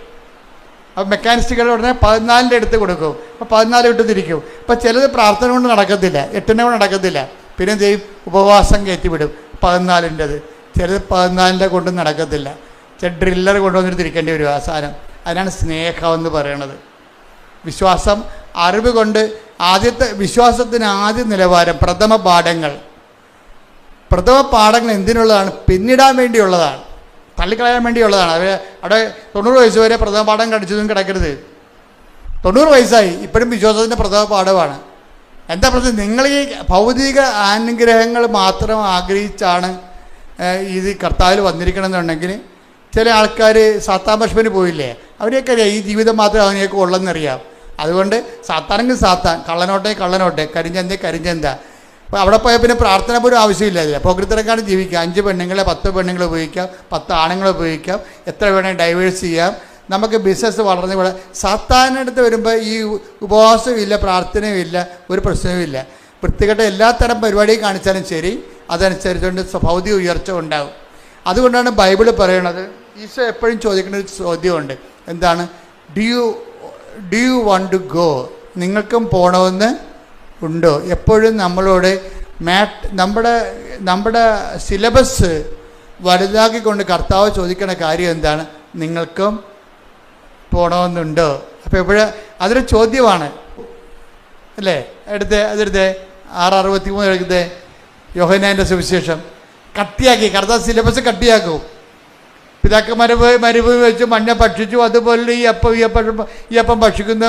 അപ്പോൾ മെക്കാനിസ്റ്റുകളുടെ ഉടനെ 14ൻ്റെ എടുത്ത് കൊടുക്കും. അപ്പോൾ 14 വിട്ട് തിരിക്കും. അപ്പോൾ ചിലത് പ്രാർത്ഥന കൊണ്ട് നടക്കത്തില്ല, 8ൻ്റെ കൊണ്ട് നടക്കത്തില്ല. പിന്നെ എന്ത് ചെയ്യും? ഉപവാസം കയറ്റിവിടും 14ൻ്റെത്. ചിലത് 14ൻ്റെ കൊണ്ട് നടക്കത്തില്ല. ചില ഡ്രില്ലർ കൊണ്ടുവന്നിട്ട് തിരിക്കേണ്ടി വരും ആ സാധനം. അതിനാണ് സ്നേഹം എന്ന് പറയണത്. വിശ്വാസം അറിവ് കൊണ്ട് വിശ്വാസത്തിന് ആദ്യ നിലവാരം പ്രഥമ പാഠങ്ങൾ എന്തിനുള്ളതാണ്? പിന്നിടാൻ വേണ്ടിയുള്ളതാണ്, തള്ളിക്കളയാൻ വേണ്ടിയുള്ളതാണ്. അവിടെ 90 വയസ്സ് വരെ പ്രഥമ പാഠം കടിച്ചതും കിടക്കരുത്. 90 വയസ്സായി ഇപ്പോഴും വിശ്വാസത്തിൻ്റെ പ്രഥമ പാഠമാണ്. എന്താ പ്രശ്നം? നിങ്ങൾ ഈ ഭൗതിക അനുഗ്രഹങ്ങൾ മാത്രം ആഗ്രഹിച്ചാണ് ഇത് കർത്താവിൽ വന്നിരിക്കണമെന്നുണ്ടെങ്കിൽ ചില ആൾക്കാർ സാത്താൻ ഭക്ഷണത്തിന് പോയില്ലേ? അവരെയൊക്കെ അറിയാം ഈ ജീവിതം മാത്രമേ അവനെയൊക്കെ ഉള്ളെന്നറിയാം. അതുകൊണ്ട് സാത്താനെങ്കിൽ സാത്താൻ, കള്ളനോട്ടെ, കരിഞ്ചന്ത, അപ്പോൾ അവിടെ പോയാൽ പിന്നെ പ്രാർത്ഥന പോലും ആവശ്യമില്ല. പോക്കൃത്തരക്കാണ് ജീവിക്കുക. 5 പെണ്ണുങ്ങളെ 10 പെണ്ണുങ്ങളെ ഉപയോഗിക്കാം, 10 ആണുങ്ങളെ ഉപയോഗിക്കാം, എത്ര വേണമെങ്കിൽ ഡൈവേഴ്സ് ചെയ്യാം. നമുക്ക് ബിസിനസ് വളർന്ന് ഇവിടെ സാത്താൻ്റെ അടുത്ത് വരുമ്പോൾ ഈ ഉപവാസവും ഇല്ല, പ്രാർത്ഥനയും ഇല്ല, ഒരു പ്രശ്നവും ഇല്ല. വൃത്തികെട്ട എല്ലാത്തരം പരിപാടിയും കാണിച്ചാലും ശരി, അതനുസരിച്ചുകൊണ്ട് ഭൗതിക ഉയർച്ച ഉണ്ടാകും. അതുകൊണ്ടാണ് ബൈബിൾ പറയണത്, ഈശോ എപ്പോഴും ചോദിക്കുന്ന ഒരു ചോദ്യമുണ്ട്. എന്താണ്? Do you want to go? നിങ്ങൾക്കും പോകണമെന്ന് ഉണ്ടോ? എപ്പോഴും നമ്മളോട് നമ്മുടെ സിലബസ് വലുതാക്കിക്കൊണ്ട് കർത്താവ് ചോദിക്കുന്ന കാര്യം എന്താണ്? നിങ്ങൾക്കും പോകണമെന്നുണ്ടോ? അപ്പോൾ എപ്പോഴും അതൊരു ചോദ്യമാണ് അല്ലേ? അതെടുത്തേ 6:63 എടുത്തേ, യോഹന്നാൻ്റെ സുവിശേഷം. കട്ടിയാക്കി കർത്താവ് സിലബസ് കട്ടിയാക്കും. പിതാക്കന്മാർ മരുഭൂമി വെച്ച് മഞ്ഞ ഭക്ഷിച്ചു, അതുപോലെ ഈ അപ്പം ഭക്ഷിക്കുന്ന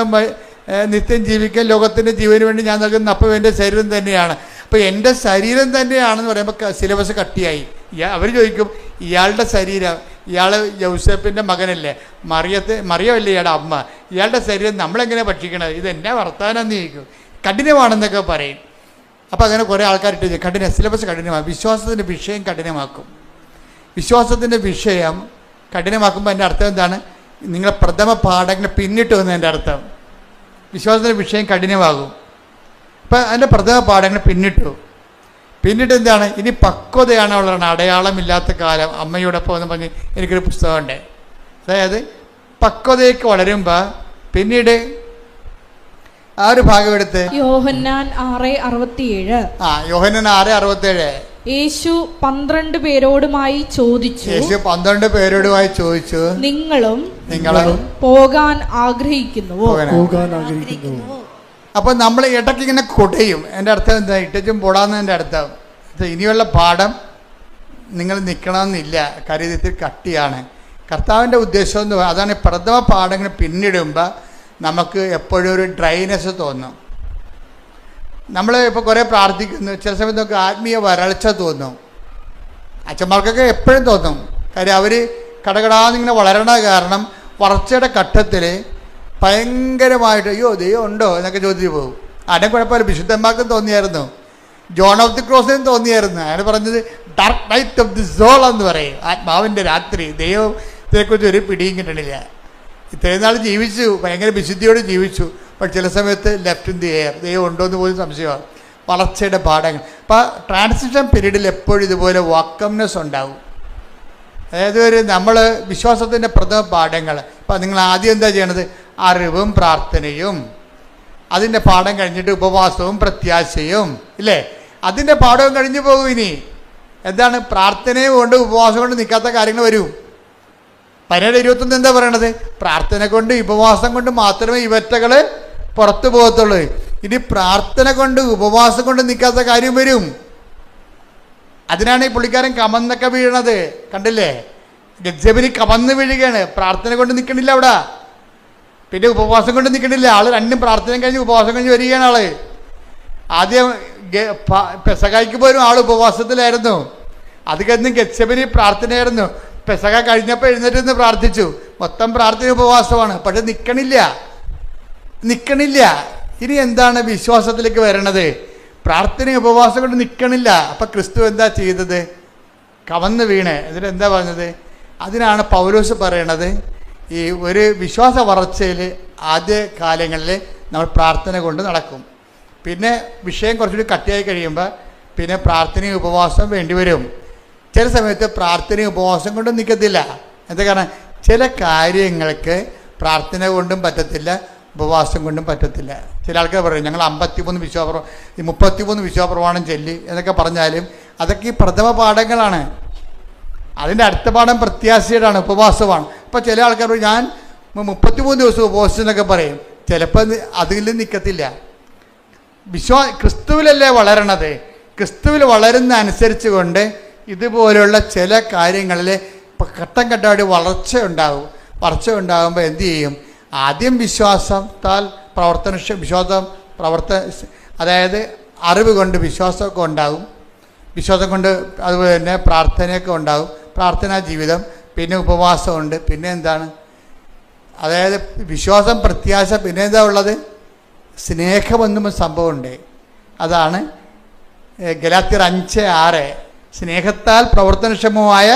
നിത്യം ജീവിക്കാൻ ലോകത്തിൻ്റെ ജീവന് വേണ്ടി ഞാൻ നൽകുന്ന അപ്പം എൻ്റെ ശരീരം തന്നെയാണ്. അപ്പോൾ എൻ്റെ ശരീരം തന്നെയാണെന്ന് പറയുമ്പോൾ സിലബസ് കട്ടിയായി. അവർ ചോദിക്കും, ഇയാളുടെ ശരീരം, ഇയാൾ യൗസേപ്പിൻ്റെ മകനല്ലേ, മറിയമല്ലേ ഇയാളുടെ അമ്മ, ഇയാളുടെ ശരീരം നമ്മളെങ്ങനെ ഭക്ഷിക്കണത്? ഇതെന്നാ വർത്താനം ചോദിക്കും. കഠിനമാണെന്നൊക്കെ പറയും. അപ്പോൾ അങ്ങനെ കുറേ ആൾക്കാരിട്ട് സിലബസ് കഠിനമാക്കും. വിശ്വാസത്തിൻ്റെ വിഷയം കഠിനമാക്കും. വിശ്വാസത്തിൻ്റെ വിഷയം കഠിനമാക്കുമ്പോൾ എൻ്റെ അർത്ഥം എന്താണ്? നിങ്ങളെ പ്രഥമ പാഠങ്ങൾ പിന്നിട്ട് വന്നതിൻ്റെ അർത്ഥം. വിശ്വാസത്തിൻ്റെ വിഷയം കഠിനമാകും. ഇപ്പം അതിൻ്റെ പ്രഥമ പാഠങ്ങൾ പിന്നിട്ട് എന്താണ്? ഇനി പക്വതയാണ് വളരണം. അടയാളമില്ലാത്ത കാലം അമ്മയോടൊപ്പം എന്ന് പറഞ്ഞ് എനിക്കൊരു പുസ്തകമുണ്ട്. അതായത് പക്വതയ്ക്ക് വളരുമ്പോൾ പിന്നീട് ആ ഒരു ഭാഗം എടുത്ത് യോഹന്നാൻ 6:67. യോഹന്നാൻ 6:67. യേശു 12 പേരോടുമായി ചോദിച്ചു, നിങ്ങളും പോകാൻ ആഗ്രഹിക്കുന്നുവോ? അപ്പൊ നമ്മൾ ഇടയ്ക്ക് ഇങ്ങനെ കൊടയും. എൻ്റെ അർത്ഥം എന്താ? ഇട്ടും പോടാന്നതിൻ്റെ അർത്ഥം ഇനിയുള്ള പാഠം നിങ്ങൾ നിൽക്കണമെന്നില്ല, കരുതത്തിൽ കട്ടിയാണ്. കർത്താവിൻ്റെ ഉദ്ദേശം എന്ന് പറയുന്നത് അതാണ്. പ്രഥമ പാഠങ്ങൾ പിന്നിടുമ്പോൾ നമുക്ക് എപ്പോഴും ഒരു ഡ്രൈനെസ് തോന്നും. നമ്മൾ ഇപ്പോൾ കുറേ പ്രാർത്ഥിക്കുന്നു, ചില സമയത്ത് നമുക്ക് ആത്മീയ വരൾച്ച തോന്നും. അച്ഛന്മാർക്കൊക്കെ എപ്പോഴും തോന്നും. കാര്യം അവർ കടകടാന്നിങ്ങനെ വളരണ കാരണം വളർച്ചയുടെ ഘട്ടത്തിൽ ഭയങ്കരമായിട്ട് അയ്യോ ദൈവം ഉണ്ടോ എന്നൊക്കെ ചോദിച്ചു പോകും. ആരും കുഴപ്പമില്ല, വിശുദ്ധന്മാർക്കും തോന്നിയായിരുന്നു, ജോൺ ഓഫ് ദി ക്രോസിനും തോന്നിയായിരുന്നു. അയാൾ പറഞ്ഞത് dark night of the soul എന്ന് പറയും, ആത്മാവിൻ്റെ രാത്രി. ദൈവത്തെക്കുറിച്ച് ഒരു പിടിയും കിട്ടണില്ല. ഇത്രയും നാൾ ജീവിച്ചു, ഭയങ്കര വിശുദ്ധിയോട് ജീവിച്ചു. പക്ഷെ ചില സമയത്ത് ലെഫ്റ്റ് ഇൻ ദി എയർ, ദൈവം ഉണ്ടോ എന്ന് പോലും സംശയമാണ്. വളർച്ചയുടെ പാഠങ്ങൾ. അപ്പോൾ ട്രാൻസിഷൻ പീരീഡിൽ എപ്പോഴും ഇതുപോലെ വാക്കംനെസ് ഉണ്ടാവും. അതായത് നമ്മൾ വിശ്വാസത്തിൻ്റെ പ്രഥമ പാഠങ്ങൾ. ഇപ്പം നിങ്ങൾ ആദ്യം എന്താ ചെയ്യണത്? അറിവും പ്രാർത്ഥനയും. അതിൻ്റെ പാഠം കഴിഞ്ഞിട്ട് ഉപവാസവും പ്രത്യാശയും, ഇല്ലേ? അതിൻ്റെ പാഠവും കഴിഞ്ഞു പോകും. ഇനി എന്താണ്? പ്രാർത്ഥനയും കൊണ്ട് ഉപവാസം കൊണ്ട് നിൽക്കാത്ത കാര്യങ്ങൾ വരും. 17:21 എന്താ പറയണത്? പ്രാർത്ഥന കൊണ്ട് ഉപവാസം കൊണ്ട് മാത്രമേ ഇവറ്റകൾ പുറത്തു പോകത്തുള്ളൂ. ഇനി പ്രാർത്ഥന കൊണ്ട് ഉപവാസം കൊണ്ട് നിൽക്കാത്ത കാര്യം വരും. അതിനാണ് ഈ പുള്ളിക്കാരൻ കമന്നൊക്കെ വീഴണത്. കണ്ടില്ലേ? ഗദ്സമനി കമന്ന് വീഴുകയാണ്. പ്രാർത്ഥന കൊണ്ട് നിൽക്കണില്ല അവിടെ, പിന്നെ ഉപവാസം കൊണ്ട് നിൽക്കണില്ല. ആള് രണ്ടും പ്രാർത്ഥന കഴിഞ്ഞ് ഉപവാസം കഴിഞ്ഞ് വരികയാണ്. ആള് ആദ്യം പെസഹായ്ക്ക് പോലും ആൾ ഉപവാസത്തിലായിരുന്നു. അത് കഴിഞ്ഞ് ഗദ്സമനി പ്രാർത്ഥനയായിരുന്നു. പെസഹ കഴിഞ്ഞപ്പോൾ എഴുന്നേറ്റ് പ്രാർത്ഥിച്ചു. മൊത്തം പ്രാർത്ഥന ഉപവാസമാണ്. പക്ഷെ നിൽക്കണില്ല. ഇനി എന്താണ് വിശ്വാസത്തിലേക്ക് വരണത്? പ്രാർത്ഥന ഉപവാസം കൊണ്ട് നിൽക്കണില്ല. അപ്പം ക്രിസ്തു എന്താ ചെയ്തത്? കവന്ന് വീണ്. എന്നിട്ട് എന്താ പറഞ്ഞത്? അതിനാണ് പൗലോസ് പറയണത്, ഈ ഒരു വിശ്വാസ വളർച്ചയിൽ ആദ്യ കാലങ്ങളിൽ നമ്മൾ പ്രാർത്ഥന കൊണ്ട് നടക്കും. പിന്നെ വിഷയം കുറച്ചുകൂടി കട്ടിയായി കഴിയുമ്പോൾ പിന്നെ പ്രാർത്ഥനയും ഉപവാസം വേണ്ടി വരും. ചില സമയത്ത് പ്രാർത്ഥനയും ഉപവാസം കൊണ്ടും നിൽക്കത്തില്ല. എന്താ കാരണം? ചില കാര്യങ്ങൾക്ക് പ്രാർത്ഥന കൊണ്ടും പറ്റത്തില്ല, ഉപവാസം കൊണ്ടും പറ്റത്തില്ല. ചില ആൾക്കാർ പറയും ഞങ്ങൾ 33 വിശ്വാസപ്രമാണം ചൊല്ലി എന്നൊക്കെ പറഞ്ഞാലും അതൊക്കെ ഈ പ്രഥമ പാഠങ്ങളാണ്. അതിൻ്റെ അടുത്ത പാഠം പ്രത്യാശയുടെയാണ്, ഉപവാസമാണ്. അപ്പോൾ ചില ആൾക്കാർ പറയും ഞാൻ 33 ദിവസം ഉപവാസിച്ചെന്നൊക്കെ പറയും. ചിലപ്പോൾ അതിൽ നിൽക്കത്തില്ല. ക്രിസ്തുവിലല്ലേ വളരണത്. ക്രിസ്തുവിൽ വളരുന്ന അനുസരിച്ച് കൊണ്ട് ഇതുപോലുള്ള ചില കാര്യങ്ങളിൽ ഘട്ടം ഘട്ടമായിട്ട് വളർച്ച ഉണ്ടാകുമ്പോൾ എന്തു ചെയ്യും? ആദ്യം വിശ്വാസത്താൽ അതായത് അറിവ് കൊണ്ട് വിശ്വാസമൊക്കെ ഉണ്ടാകും. വിശ്വാസം കൊണ്ട് അതുപോലെ തന്നെ പ്രാർത്ഥനയൊക്കെ ഉണ്ടാകും. പ്രാർത്ഥനാ ജീവിതം, പിന്നെ ഉപവാസമുണ്ട്, പിന്നെ എന്താണ്? അതായത് വിശ്വാസം, പ്രത്യാശ, പിന്നെ എന്താ ഉള്ളത്? സ്നേഹമെന്നും സംഭവമുണ്ട്. അതാണ് ഗലാത്യർ 5:6 സ്നേഹത്താൽ പ്രവർത്തനക്ഷമമായ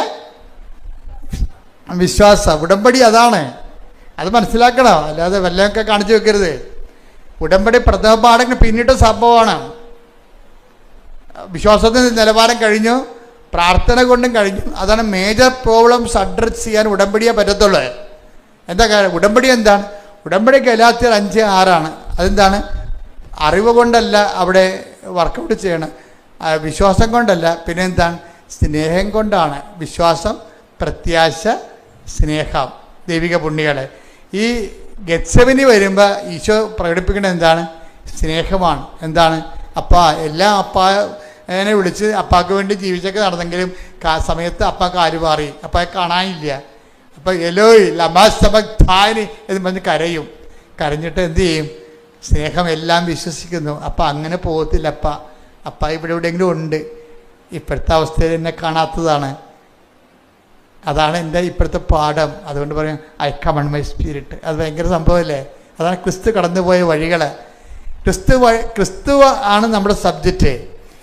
വിശ്വാസം. ഉടമ്പടി അതാണ്, അത് മനസ്സിലാക്കണം. അല്ലാതെ വല്ലതൊക്കെ കാണിച്ചു വെക്കരുത്. ഉടമ്പടി പ്രഥമ പാഠങ്ങൾ പിന്നിട്ട സംഭവമാണ്. വിശ്വാസത്തിൻ്റെ നിലവാരം കഴിഞ്ഞു, പ്രാർത്ഥന കൊണ്ടും കഴിഞ്ഞു. അതാണ് മേജർ പ്രോബ്ലംസ് അഡ്രസ് ചെയ്യാൻ ഉടമ്പടിയെ പറ്റത്തുള്ളൂ. എന്താ കാര്യം? ഉടമ്പടി എന്താണ്? ഉടമ്പടി ഗലാത്യർ 5:6 അതെന്താണ്? അറിവ് കൊണ്ടല്ല അവിടെ വർക്കൗട്ട് ചെയ്യണം, വിശ്വാസം കൊണ്ടല്ല. പിന്നെ എന്താണ്? സ്നേഹം കൊണ്ടാണ്. വിശ്വാസം, പ്രത്യാശ, സ്നേഹം. ദൈവിക പുണ്യങ്ങളെ ഈ ഗെത്സെമനി വരുമ്പോൾ ഈശോ പ്രകടിപ്പിക്കുന്നത് എന്താണ്? സ്നേഹമാണ്. എന്താണ്? എല്ലാം അപ്പാനെ വിളിച്ച് അപ്പാക്ക് വേണ്ടി ജീവിച്ചൊക്കെ നടന്നെങ്കിലും സമയത്ത് അപ്പാക്ക് ആര് മാറി, അപ്പായെ കാണാനില്ല. അപ്പം എലോയ് ലമാസ്തബക്താനി എന്ന് പറഞ്ഞ് കരഞ്ഞിട്ട് എന്ത് ചെയ്യും? സ്നേഹം എല്ലാം വിശ്വസിക്കുന്നു. അപ്പം അങ്ങനെ പോകത്തില്ല. അപ്പ ഇവിടെ എവിടെയെങ്കിലും ഉണ്ട്, ഇപ്പോഴത്തെ അവസ്ഥയിൽ എന്നെ കാണാത്തതാണ്. അതാണ് എൻ്റെ ഇപ്പോഴത്തെ പാഠം. അതുകൊണ്ട് പറയും ഐ കമൺ മൈ സ്പിരിറ്റ്. അത് ഭയങ്കര സംഭവമല്ലേ? അതാണ് ക്രിസ്തു കടന്നുപോയ വഴികൾ. ക്രിസ്തു ആണ് നമ്മുടെ സബ്ജക്റ്റ്.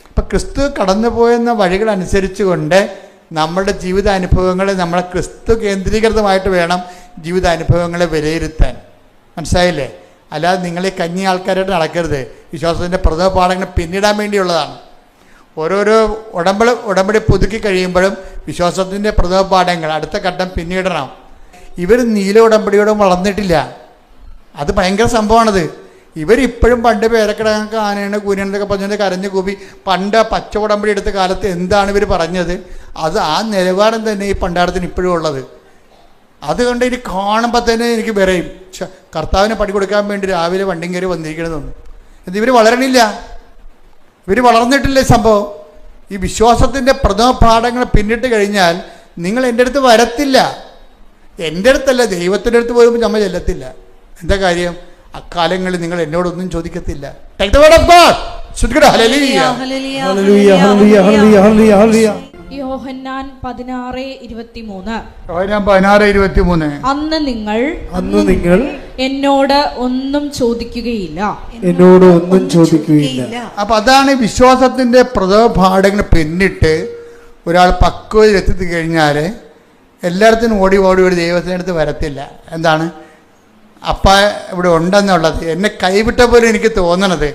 അപ്പം ക്രിസ്തു കടന്നുപോയെന്ന വഴികൾ അനുസരിച്ച് കൊണ്ട് നമ്മുടെ ജീവിതാനുഭവങ്ങളെ നമ്മളെ ക്രിസ്തു കേന്ദ്രീകൃതമായിട്ട് വേണം ജീവിതാനുഭവങ്ങളെ വിലയിരുത്താൻ. മനസ്സിലായില്ലേ? അല്ലാതെ നിങ്ങൾ ഈ കഞ്ഞി ആൾക്കാരായിട്ട് നടക്കരുത്. വിശ്വാസത്തിൻ്റെ പ്രഥമ പാഠങ്ങൾ പിന്നിടാൻ വേണ്ടിയുള്ളതാണ്. ഓരോരോ ഉടമ്പടി പുതുക്കി കഴിയുമ്പോഴും വിശ്വാസത്തിൻ്റെ പ്രഥമ പാഠങ്ങൾ അടുത്ത ഘട്ടം പിന്നിടണം. ഇവർ നീല ഉടമ്പടിയോടും വളർന്നിട്ടില്ല. അത് ഭയങ്കര സംഭവമാണത്. ഇവരിപ്പോഴും പണ്ട് പേരക്കിടങ്ങൾക്ക് ആനയാണ് കൂനൊക്കെ പറഞ്ഞത് കരഞ്ഞു കൂപ്പി പണ്ട് പച്ച ഉടമ്പടി എടുത്ത കാലത്ത് എന്താണ് ഇവർ പറഞ്ഞത്, അത് ആ നിലവാരം തന്നെ ഈ പണ്ടാരത്തിന് ഇപ്പോഴും ഉള്ളത്. അതുകൊണ്ട് ഇനി കാണുമ്പോൾ തന്നെ എനിക്ക് പറയും കർത്താവിനെ പണി കൊടുക്കാൻ വേണ്ടി രാവിലെ വണ്ടിയും കയറി വന്നിരിക്കണമെന്ന്. ഇവർ വളരണില്ല, ഇവർ വളർന്നിട്ടില്ല. സംഭവം ഈ വിശ്വാസത്തിൻ്റെ പ്രഥമ പാഠങ്ങൾ പിന്നിട്ട് കഴിഞ്ഞാൽ നിങ്ങൾ എൻ്റെ അടുത്ത് വരത്തില്ല. എൻ്റെ അടുത്തല്ല, ദൈവത്തിൻ്റെ അടുത്ത് പോലും നമ്മൾ ചെല്ലത്തില്ല. എന്താ കാര്യം? അക്കാലങ്ങളിൽ നിങ്ങൾ എന്നോടൊന്നും ചോദിക്കത്തില്ല. Take the word of God. യോഹന്നാൻ 16:23 അന്ന് നിങ്ങൾ എന്നോട് ഒന്നും ചോദിക്കുകയില്ല. അപ്പൊ അതാണ് വിശ്വാസത്തിന്റെ പ്രഥമ പാഠങ്ങൾ പിന്നിട്ട് ഒരാൾ പക്വതയിലെത്തി കഴിഞ്ഞാൽ എല്ലായിടത്തും ഓടി ദൈവത്തിൻ്റെ അടുത്ത് വരത്തില്ല. എന്താണ്? അപ്പ ഇവിടെ ഉണ്ടെന്നുള്ളത് എന്നെ കൈവിട്ട പോലെ എനിക്ക് തോന്നണത്,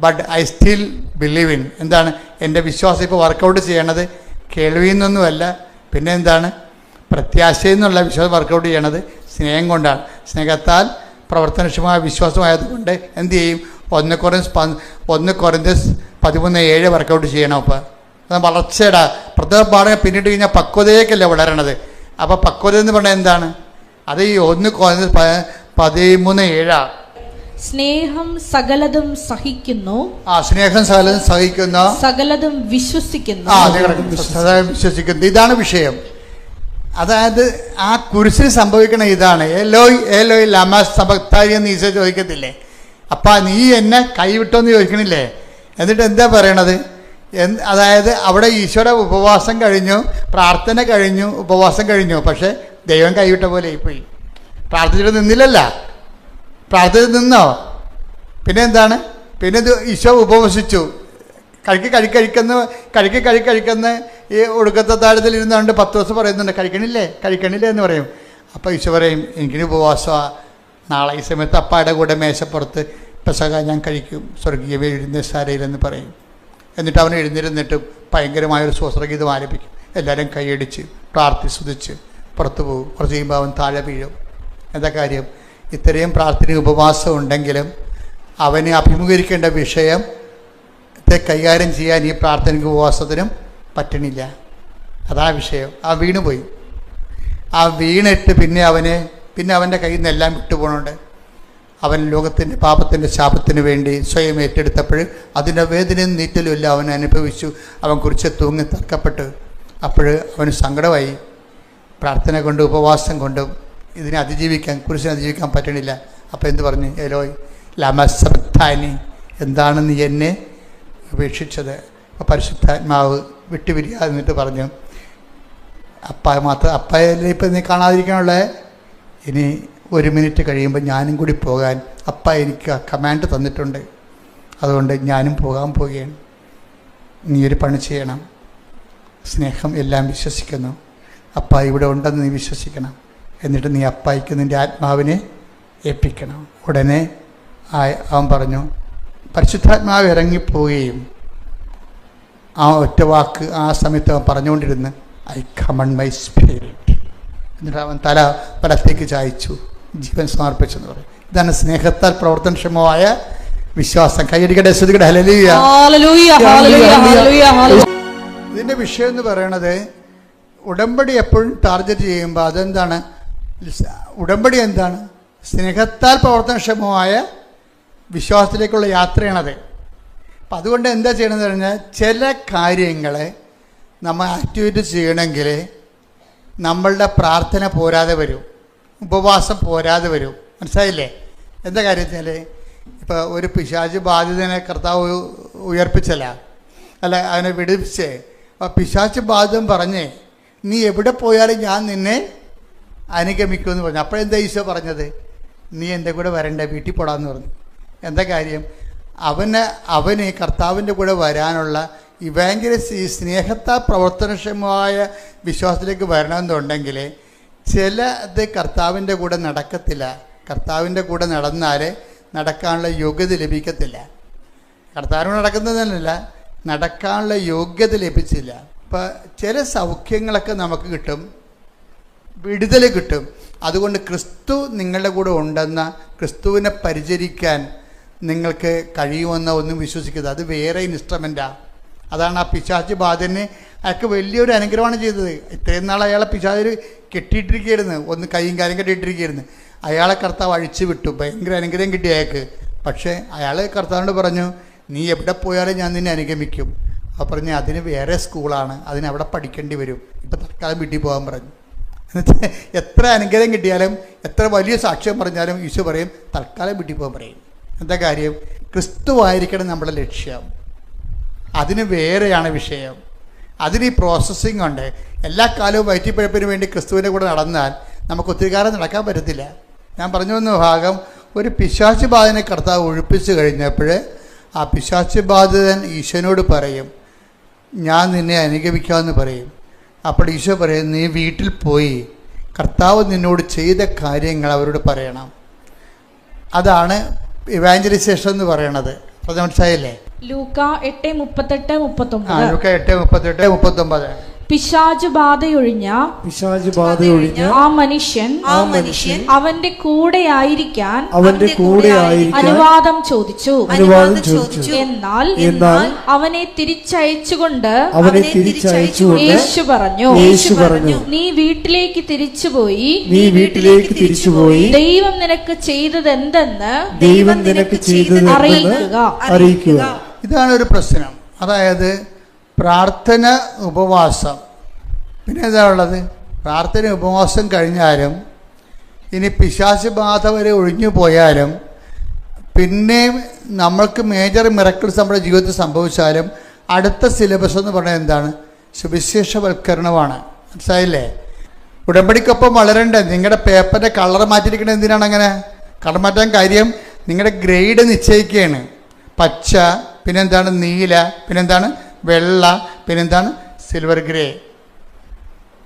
but I still believe in. എന്താണ്? എൻ്റെ വിശ്വാസം ഇപ്പോൾ വർക്കൗട്ട് ചെയ്യണത് കേൾവിയിൽ നിന്നൊന്നുമല്ല, പിന്നെ എന്താണ്? പ്രത്യാശയിൽ നിന്നുള്ള വിശ്വാസം വർക്കൗട്ട് ചെയ്യണത് സ്നേഹം കൊണ്ടാണ്. സ്നേഹത്താൽ പ്രവർത്തനക്ഷമമായ വിശ്വാസമായതുകൊണ്ട് എന്ത് ചെയ്യും? 1 Corinthians 13:7 വർക്കൗട്ട് ചെയ്യണം. അപ്പോൾ അത് വളർച്ചയുടെ പ്രഥമ പാഠങ്ങൾ പിന്നിട്ട് കഴിഞ്ഞാൽ പക്വതയേക്കല്ല വളരണത്. അപ്പോൾ പക്വത എന്ന് പറഞ്ഞാൽ എന്താണ്? അത് ഈ 1 Corinthians 13:7 സ്നേഹം സകലതും സഹിക്കുന്നു. സ്നേഹം സകലതും സഹിക്കുന്നു, സകലതും വിശ്വസിക്കുന്നു. വിശ്വസിക്കുന്നു. ഇതാണ് വിഷയം. അതായത് ആ കുരിശിൽ സംഭവിക്കണ ഇതാണ്. ഏലോയ് ഏലോയ് ലമാ സബക്താനി എന്ന് ഈശോ ചോദിക്കത്തില്ലേ? നീ എന്നെ കൈവിട്ടോന്ന് ചോദിക്കണില്ലേ? എന്നിട്ട് എന്താ പറയണത്? അതായത് അവിടെ ഈശോയുടെ ഉപവാസം കഴിഞ്ഞു, പ്രാർത്ഥന കഴിഞ്ഞു, ഉപവാസം കഴിഞ്ഞു. പക്ഷെ ദൈവം കൈവിട്ട പോലെ ആയിപ്പോയി. പ്രാർത്ഥിച്ചിട്ട് നിന്നില്ലല്ല, പ്രാർത്ഥന നിന്നോ? പിന്നെ എന്താണ്? പിന്നെ ഈശോ ഉപവസിച്ചു. കഴിക്കുന്ന ഈ ഒടുക്കത്തെ താഴത്തിൽ ഇരുന്നുകൊണ്ട് 10 ദിവസം പറയുന്നുണ്ട് കഴിക്കണില്ലേ എന്ന് പറയും. അപ്പോൾ ഈശോ പറയും എനിക്കിനി ഉപവാസമാണ്, നാളെ ഈ സമയത്ത് അപ്പായുടെ കൂടെ മേശപ്പുറത്ത് പെസഹ ഞാൻ കഴിക്കും സ്വർഗീയ എഴുന്നേശാരയിലെന്ന് പറയും. എന്നിട്ട് അവൻ എഴുന്നേരുന്നിട്ട് ഭയങ്കരമായൊരു സ്വസ്ത്രഗീതം ആലപിക്കും. എല്ലാവരും കൈയടിച്ച് പ്രാർത്ഥിച്ചുതിച്ച് പുറത്തു പോകും. കുറച്ച് കഴിയുമ്പോൾ അവൻ താഴെ വീഴും. എന്താ കാര്യം? ഇത്രയും പ്രാർത്ഥന ഉപവാസം ഉണ്ടെങ്കിലും അവന് അഭിമുഖീകരിക്കേണ്ട വിഷയത്തെ കൈകാര്യം ചെയ്യാൻ ഈ പ്രാർത്ഥനയ്ക്ക് ഉപവാസത്തിനും പറ്റണില്ല. അതാ വിഷയം. വീണുപോയി. വീണിട്ട് പിന്നെ അവൻ്റെ കയ്യിൽ നിന്നെല്ലാം വിട്ടുപോകണുണ്ട്. അവൻ ലോകത്തിൻ്റെ പാപത്തിൻ്റെ ശാപത്തിന് വേണ്ടി സ്വയം ഏറ്റെടുത്തപ്പോൾ അതിൻ്റെ വേദനയും നീറ്റലും എല്ലാം അവൻ അനുഭവിച്ചു. അവൻ കുറിച്ച് തൂങ്ങി തർക്കപ്പെട്ട് അപ്പോൾ അവന് സങ്കടമായി. പ്രാർത്ഥന കൊണ്ടും ഉപവാസം കൊണ്ടും ഇതിനെ കുരിശിനെ അതിജീവിക്കാൻ പറ്റണില്ല. അപ്പോൾ എന്ത് പറഞ്ഞു? ഏലോയ് ലമാ സബക്താനി, എന്താണ് നീ എന്നെ ഉപേക്ഷിച്ചത്? അപ്പോൾ പരിശുദ്ധാത്മാവ് വിട്ടുപിരിയാതെ എന്നിട്ട് പറഞ്ഞു, അപ്പായല്ലേ ഇപ്പം നീ കാണാതിരിക്കാനുള്ള, ഇനി 1 മിനിറ്റ് കഴിയുമ്പോൾ ഞാനും കൂടി പോകാൻ എനിക്ക് കമാൻഡ് തന്നിട്ടുണ്ട്. അതുകൊണ്ട് ഞാനും പോകാൻ പോവുകയാണ്. നീ ഒരു പണി ചെയ്യണം. സ്നേഹം എല്ലാം വിശ്വസിക്കുന്നു. അപ്പായി ഇവിടെ ഉണ്ടെന്ന് നീ വിശ്വസിക്കണം. എന്നിട്ട് നീ അപ്പായിക്ക് നിൻ്റെ ആത്മാവിനെ ഏൽപ്പിക്കണം. ഉടനെ അവൻ പറഞ്ഞു, പരിശുദ്ധാത്മാവ് ഇറങ്ങിപ്പോവുകയും ആ ഒറ്റ വാക്ക് ആ സമയത്ത് അവൻ പറഞ്ഞുകൊണ്ടിരുന്ന്, ഐ കമൺ മൈ സ്പിരിറ്റ്. എന്നിട്ട് അവൻ തല വലത്തേക്ക് ചായച്ചു, ജീവൻ സമർപ്പിച്ചെന്ന് പറയും. ഇതാണ് സ്നേഹത്താൽ പ്രവർത്തനക്ഷമമായ വിശ്വാസം. കൈയടിക്കട്ടെ, ശ്രുതികട്ടെ, ഹല്ലേലൂയ. ഇതിൻ്റെ വിഷയം എന്ന് പറയണത്, ഉടമ്പടി എപ്പോഴും ടാർഗറ്റ് ചെയ്യുമ്പോൾ അതെന്താണ്? ഉടമ്പടി എന്താണ്? സ്നേഹത്താൽ പ്രവർത്തനക്ഷമമായ വിശ്വാസത്തിലേക്കുള്ള യാത്രയാണത്. അപ്പം അതുകൊണ്ട് എന്താ ചെയ്യണമെന്ന് പറഞ്ഞാൽ, ചില കാര്യങ്ങളെ നമ്മൾ ആക്ടിവേറ്റ് ചെയ്യണമെങ്കിൽ നമ്മളുടെ പ്രാർത്ഥന പോരാതെ വരും, ഉപവാസം പോരാതെ വരും. മനസ്സിലായില്ലേ? എന്താ കാര്യത്തിൽ? ഇപ്പോൾ ഒരു പിശാച് ബാധിതനെ കർത്താവ് ഉയർപ്പിച്ചല്ല, അല്ല അവനെ വിടുവിച്ചേ. അപ്പോൾ പിശാച് ബാധിതൻ പറഞ്ഞേ, നീ എവിടെ പോയാലും ഞാൻ നിന്നെ അനുഗമിക്കുമെന്ന് പറഞ്ഞു. അപ്പോഴെന്താ ഈശോ പറഞ്ഞത്? നീ എൻ്റെ കൂടെ വരണ്ട, വീട്ടിൽ പോടാന്ന് പറഞ്ഞു. എന്താ കാര്യം? അവന് കർത്താവിൻ്റെ കൂടെ വരാനുള്ള ഇവാഞ്ചലിസ്റ്റ്, ഈ സ്നേഹത്താൽ പ്രവർത്തനക്ഷമമായ വിശ്വാസത്തിലേക്ക് വരണമെന്നുണ്ടെങ്കിൽ ചിലത് കർത്താവിൻ്റെ കൂടെ നടക്കത്തില്ല. കർത്താവിൻ്റെ കൂടെ നടന്നാൽ നടക്കാനുള്ള യോഗ്യത ലഭിക്കത്തില്ല. കർത്താവിനോട് നടക്കുന്നതല്ല, നടക്കാനുള്ള യോഗ്യത ലഭിച്ചില്ല. ഇപ്പം ചില സൗഖ്യങ്ങളൊക്കെ നമുക്ക് കിട്ടും, വിടുതൽ കിട്ടും. അതുകൊണ്ട് ക്രിസ്തു നിങ്ങളുടെ കൂടെ ഉണ്ടെന്ന, ക്രിസ്തുവിനെ പരിചരിക്കാൻ നിങ്ങൾക്ക് കഴിയുമെന്ന ഒന്നും വിശ്വസിക്കരുത്. അത് വേറെ ഇൻസ്ട്രുമെൻറ്റാണ്. അതാണ് ആ പിശാച് ബാധനെ അയാൾക്ക് വലിയൊരു അനുഗ്രഹമാണ് ചെയ്തത്. ഇത്രയും നാൾ അയാളെ പിശാച് കെട്ടിയിട്ടിരിക്കുകയായിരുന്നു, ഒന്ന് കൈയും കാര്യം കെട്ടിയിട്ടിരിക്കുകയായിരുന്നു. അയാളെ കർത്താവ് അഴിച്ചു വിട്ടു, ഭയങ്കര അനുഗ്രഹം കിട്ടി അയാൾക്ക്. പക്ഷേ അയാൾ കർത്താവിനോട് പറഞ്ഞു, നീ എവിടെ പോയാലും ഞാൻ നിന്നെ അനുഗമിക്കും. അപ്പോൾ പറഞ്ഞു, അതിന് വേറെ സ്കൂളാണ്, അതിനവിടെ പഠിക്കേണ്ടി വരും, ഇപ്പം തൽക്കാലം വീട്ടിൽ പോകാൻ പറഞ്ഞു. എന്നുവെച്ചാൽ എത്ര അനുഗ്രഹം കിട്ടിയാലും എത്ര വലിയ സാക്ഷ്യം പറഞ്ഞാലും ഈശോ പറയും തൽക്കാലം വീട്ടിൽ പോകാൻ പറയും. എന്താ കാര്യം? ക്രിസ്തുവായിരിക്കണം നമ്മുടെ ലക്ഷ്യം. അതിന് വേറെയാണ് വിഷയം. അതിന് ഈ പ്രോസസ്സിങ് ഉണ്ട്. എല്ലാ കാലവും വയറ്റിപ്പഴപ്പിന് വേണ്ടി ക്രിസ്തുവിൻ്റെ കൂടെ നടന്നാൽ നമുക്ക് ഒത്തിരി കാലം നടക്കാൻ പറ്റത്തില്ല. ഞാൻ പറഞ്ഞു വന്ന ഭാഗം, ഒരു പിശാച് ബാധിതനെ കർത്താവ് ഒഴിപ്പിച്ച് കഴിഞ്ഞപ്പോൾ ആ പിശാച് ബാധിതൻ ഈശോനോട് പറയും, ഞാൻ നിന്നെ അനുഗമിക്കാമെന്ന് പറയും. അപ്പോൾ ഈശോ പറയും, നീ വീട്ടിൽ പോയി കർത്താവ് നിന്നോട് ചെയ്ത കാര്യങ്ങൾ അവരോട് പറയണം. അതാണ് ഇവാഞ്ചലൈസേഷൻ എന്ന് പറയണത്. അത് മനസ്സിലായില്ലേ? ലൂക്ക 8:38-39. ലൂക്ക 8:38-39. പിശാച് ബാധയൊഴിഞ്ഞ ആ മനുഷ്യൻ അവന്റെ കൂടെ ആയിരിക്കാൻ അനുവാദം ചോദിച്ചു. എന്നാൽ അവനെ തിരിച്ചയച്ചുകൊണ്ട് യേശു പറഞ്ഞു, നീ വീട്ടിലേക്ക് തിരിച്ചുപോയി ദൈവം നിനക്ക് ചെയ്തതെന്തെന്ന് അറിയിക്കുക. ഇതാണ് ഒരു പ്രശ്നം. അതായത് പ്രാർത്ഥന, ഉപവാസം. പിന്നെ എന്താ ഉള്ളത്? പ്രാർത്ഥന ഉപവാസം കഴിഞ്ഞാലും ഇനി പിശാച് ബാധ വരെ ഒഴിഞ്ഞു പോയാലും പിന്നെയും നമ്മൾക്ക് മേജർ മിറക്കിൾസ് നമ്മുടെ ജീവിതത്തിൽ സംഭവിച്ചാലും അടുത്ത സിലബസ് എന്ന് പറയുന്നത് എന്താണ്? സുവിശേഷവൽക്കരണമാണ്. മനസ്സിലായില്ലേ? ഉടമ്പടിക്കൊപ്പം വളരണ്ടേ? നിങ്ങളുടെ പേപ്പറിൻ്റെ കളർ മാറ്റിയിരിക്കണത് എന്തിനാണ്? അങ്ങനെ കളർ മാറ്റാൻ കാര്യം നിങ്ങളുടെ ഗ്രേഡ് നിശ്ചയിക്കുകയാണ്. പച്ച, പിന്നെന്താണ് നീല, പിന്നെന്താണ് വെള്ള, പിന്നെന്താണ് സിൽവർ ഗ്രേ.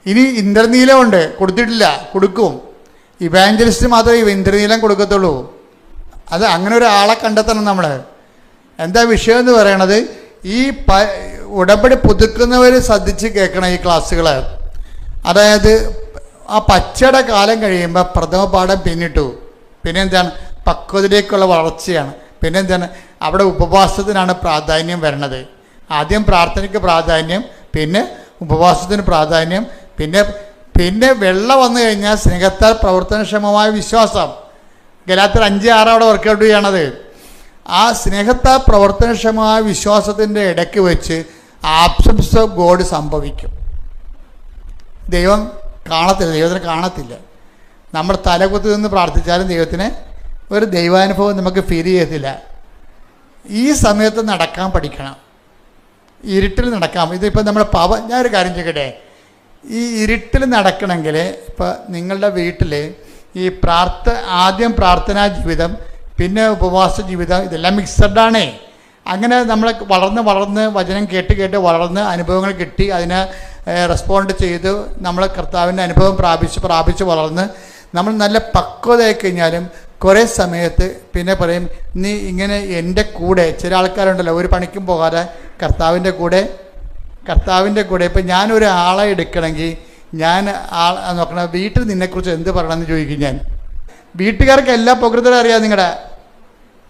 ഇനി ഇന്ദ്രനീലമുണ്ട്, കൊടുത്തിട്ടില്ല, കൊടുക്കും. ഇവാഞ്ചലിസ്റ്റ് മാത്രമേ ഇന്ദ്രനീലം കൊടുക്കത്തുള്ളൂ. അത് അങ്ങനെ ഒരാളെ കണ്ടെത്തണം നമ്മൾ. എന്താ വിഷയം എന്ന് പറയണത്? ഈ ഉടമ്പടി പുതുക്കുന്നവർ ശ്രദ്ധിച്ച് കേൾക്കണം ഈ ക്ലാസ്സുകൾ. അതായത് ആ പച്ചയുടെ കാലം കഴിയുമ്പോൾ പ്രഥമ പാഠം പിന്നിട്ടു. പിന്നെ എന്താണ്? പക്വതയിലേക്കുള്ള വളർച്ചയാണ്. പിന്നെ എന്താണ്? അവിടെ ഉപവാസത്തിനാണ് പ്രാധാന്യം വരണത്. ആദ്യം പ്രാർത്ഥനയ്ക്ക് പ്രാധാന്യം, പിന്നെ ഉപവാസത്തിന് പ്രാധാന്യം, പിന്നെ വെള്ളം വന്നു കഴിഞ്ഞാൽ സ്നേഹത്താൽ പ്രവർത്തനക്ഷമമായ വിശ്വാസം. ഗലാത്യർ 5:6 അവിടെ വർക്കൗട്ട് ചെയ്യണത്. ആ സ്നേഹത്താൽ പ്രവർത്തനക്ഷമമായ വിശ്വാസത്തിൻ്റെ ഇടയ്ക്ക് വെച്ച് ആബ്സൻസ് ഓഫ് ഗോഡ് സംഭവിക്കും. ദൈവം കാണത്തില്ല, ദൈവത്തിനെ കാണത്തില്ല. നമ്മൾ തലകുത്തി നിന്ന് പ്രാർത്ഥിച്ചാലും ദൈവത്തിന് ഒരു ദൈവാനുഭവം നമുക്ക് ഫീൽ ചെയ്യത്തില്ല. ഈ സമയത്ത് നടക്കാൻ പഠിക്കണം, ഇരുട്ടിൽ നടക്കാം. ഇതിപ്പോൾ നമ്മൾ ഞാനൊരു കാര്യം ചെയ്യട്ടെ, ഈ ഇരുട്ടിൽ നടക്കണമെങ്കിൽ ഇപ്പോൾ നിങ്ങളുടെ വീട്ടിൽ ഈ ആദ്യം പ്രാർത്ഥനാ ജീവിതം, പിന്നെ ഉപവാസ ജീവിതം, ഇതെല്ലാം മിക്സഡാണേ. അങ്ങനെ നമ്മൾ വളർന്ന് വചനം കേട്ട് വളർന്ന് അനുഭവങ്ങൾ കിട്ടി, അതിനെ റെസ്പോണ്ട് ചെയ്ത് നമ്മൾ കർത്താവിൻ്റെ അനുഭവം പ്രാപിച്ച് വളർന്ന് നമ്മൾ നല്ല പക്വതയായി കഴിഞ്ഞാലും കുറേ സമയത്ത് പിന്നെ പറയും, നീ ഇങ്ങനെ എൻ്റെ കൂടെ, ചില ആൾക്കാരുണ്ടല്ലോ ഒരു പണിക്കും പോകാതെ കർത്താവിൻ്റെ കൂടെ ഇപ്പം ഞാനൊരു ആളെ എടുക്കണമെങ്കിൽ ഞാൻ നോക്കണം, വീട്ടിൽ നിന്നെക്കുറിച്ച് എന്ത് പറയണമെന്ന് ചോദിക്കും ഞാൻ. വീട്ടുകാർക്ക് എല്ലാ പൊക്കൃത്തലും അറിയാം നിങ്ങളുടെ.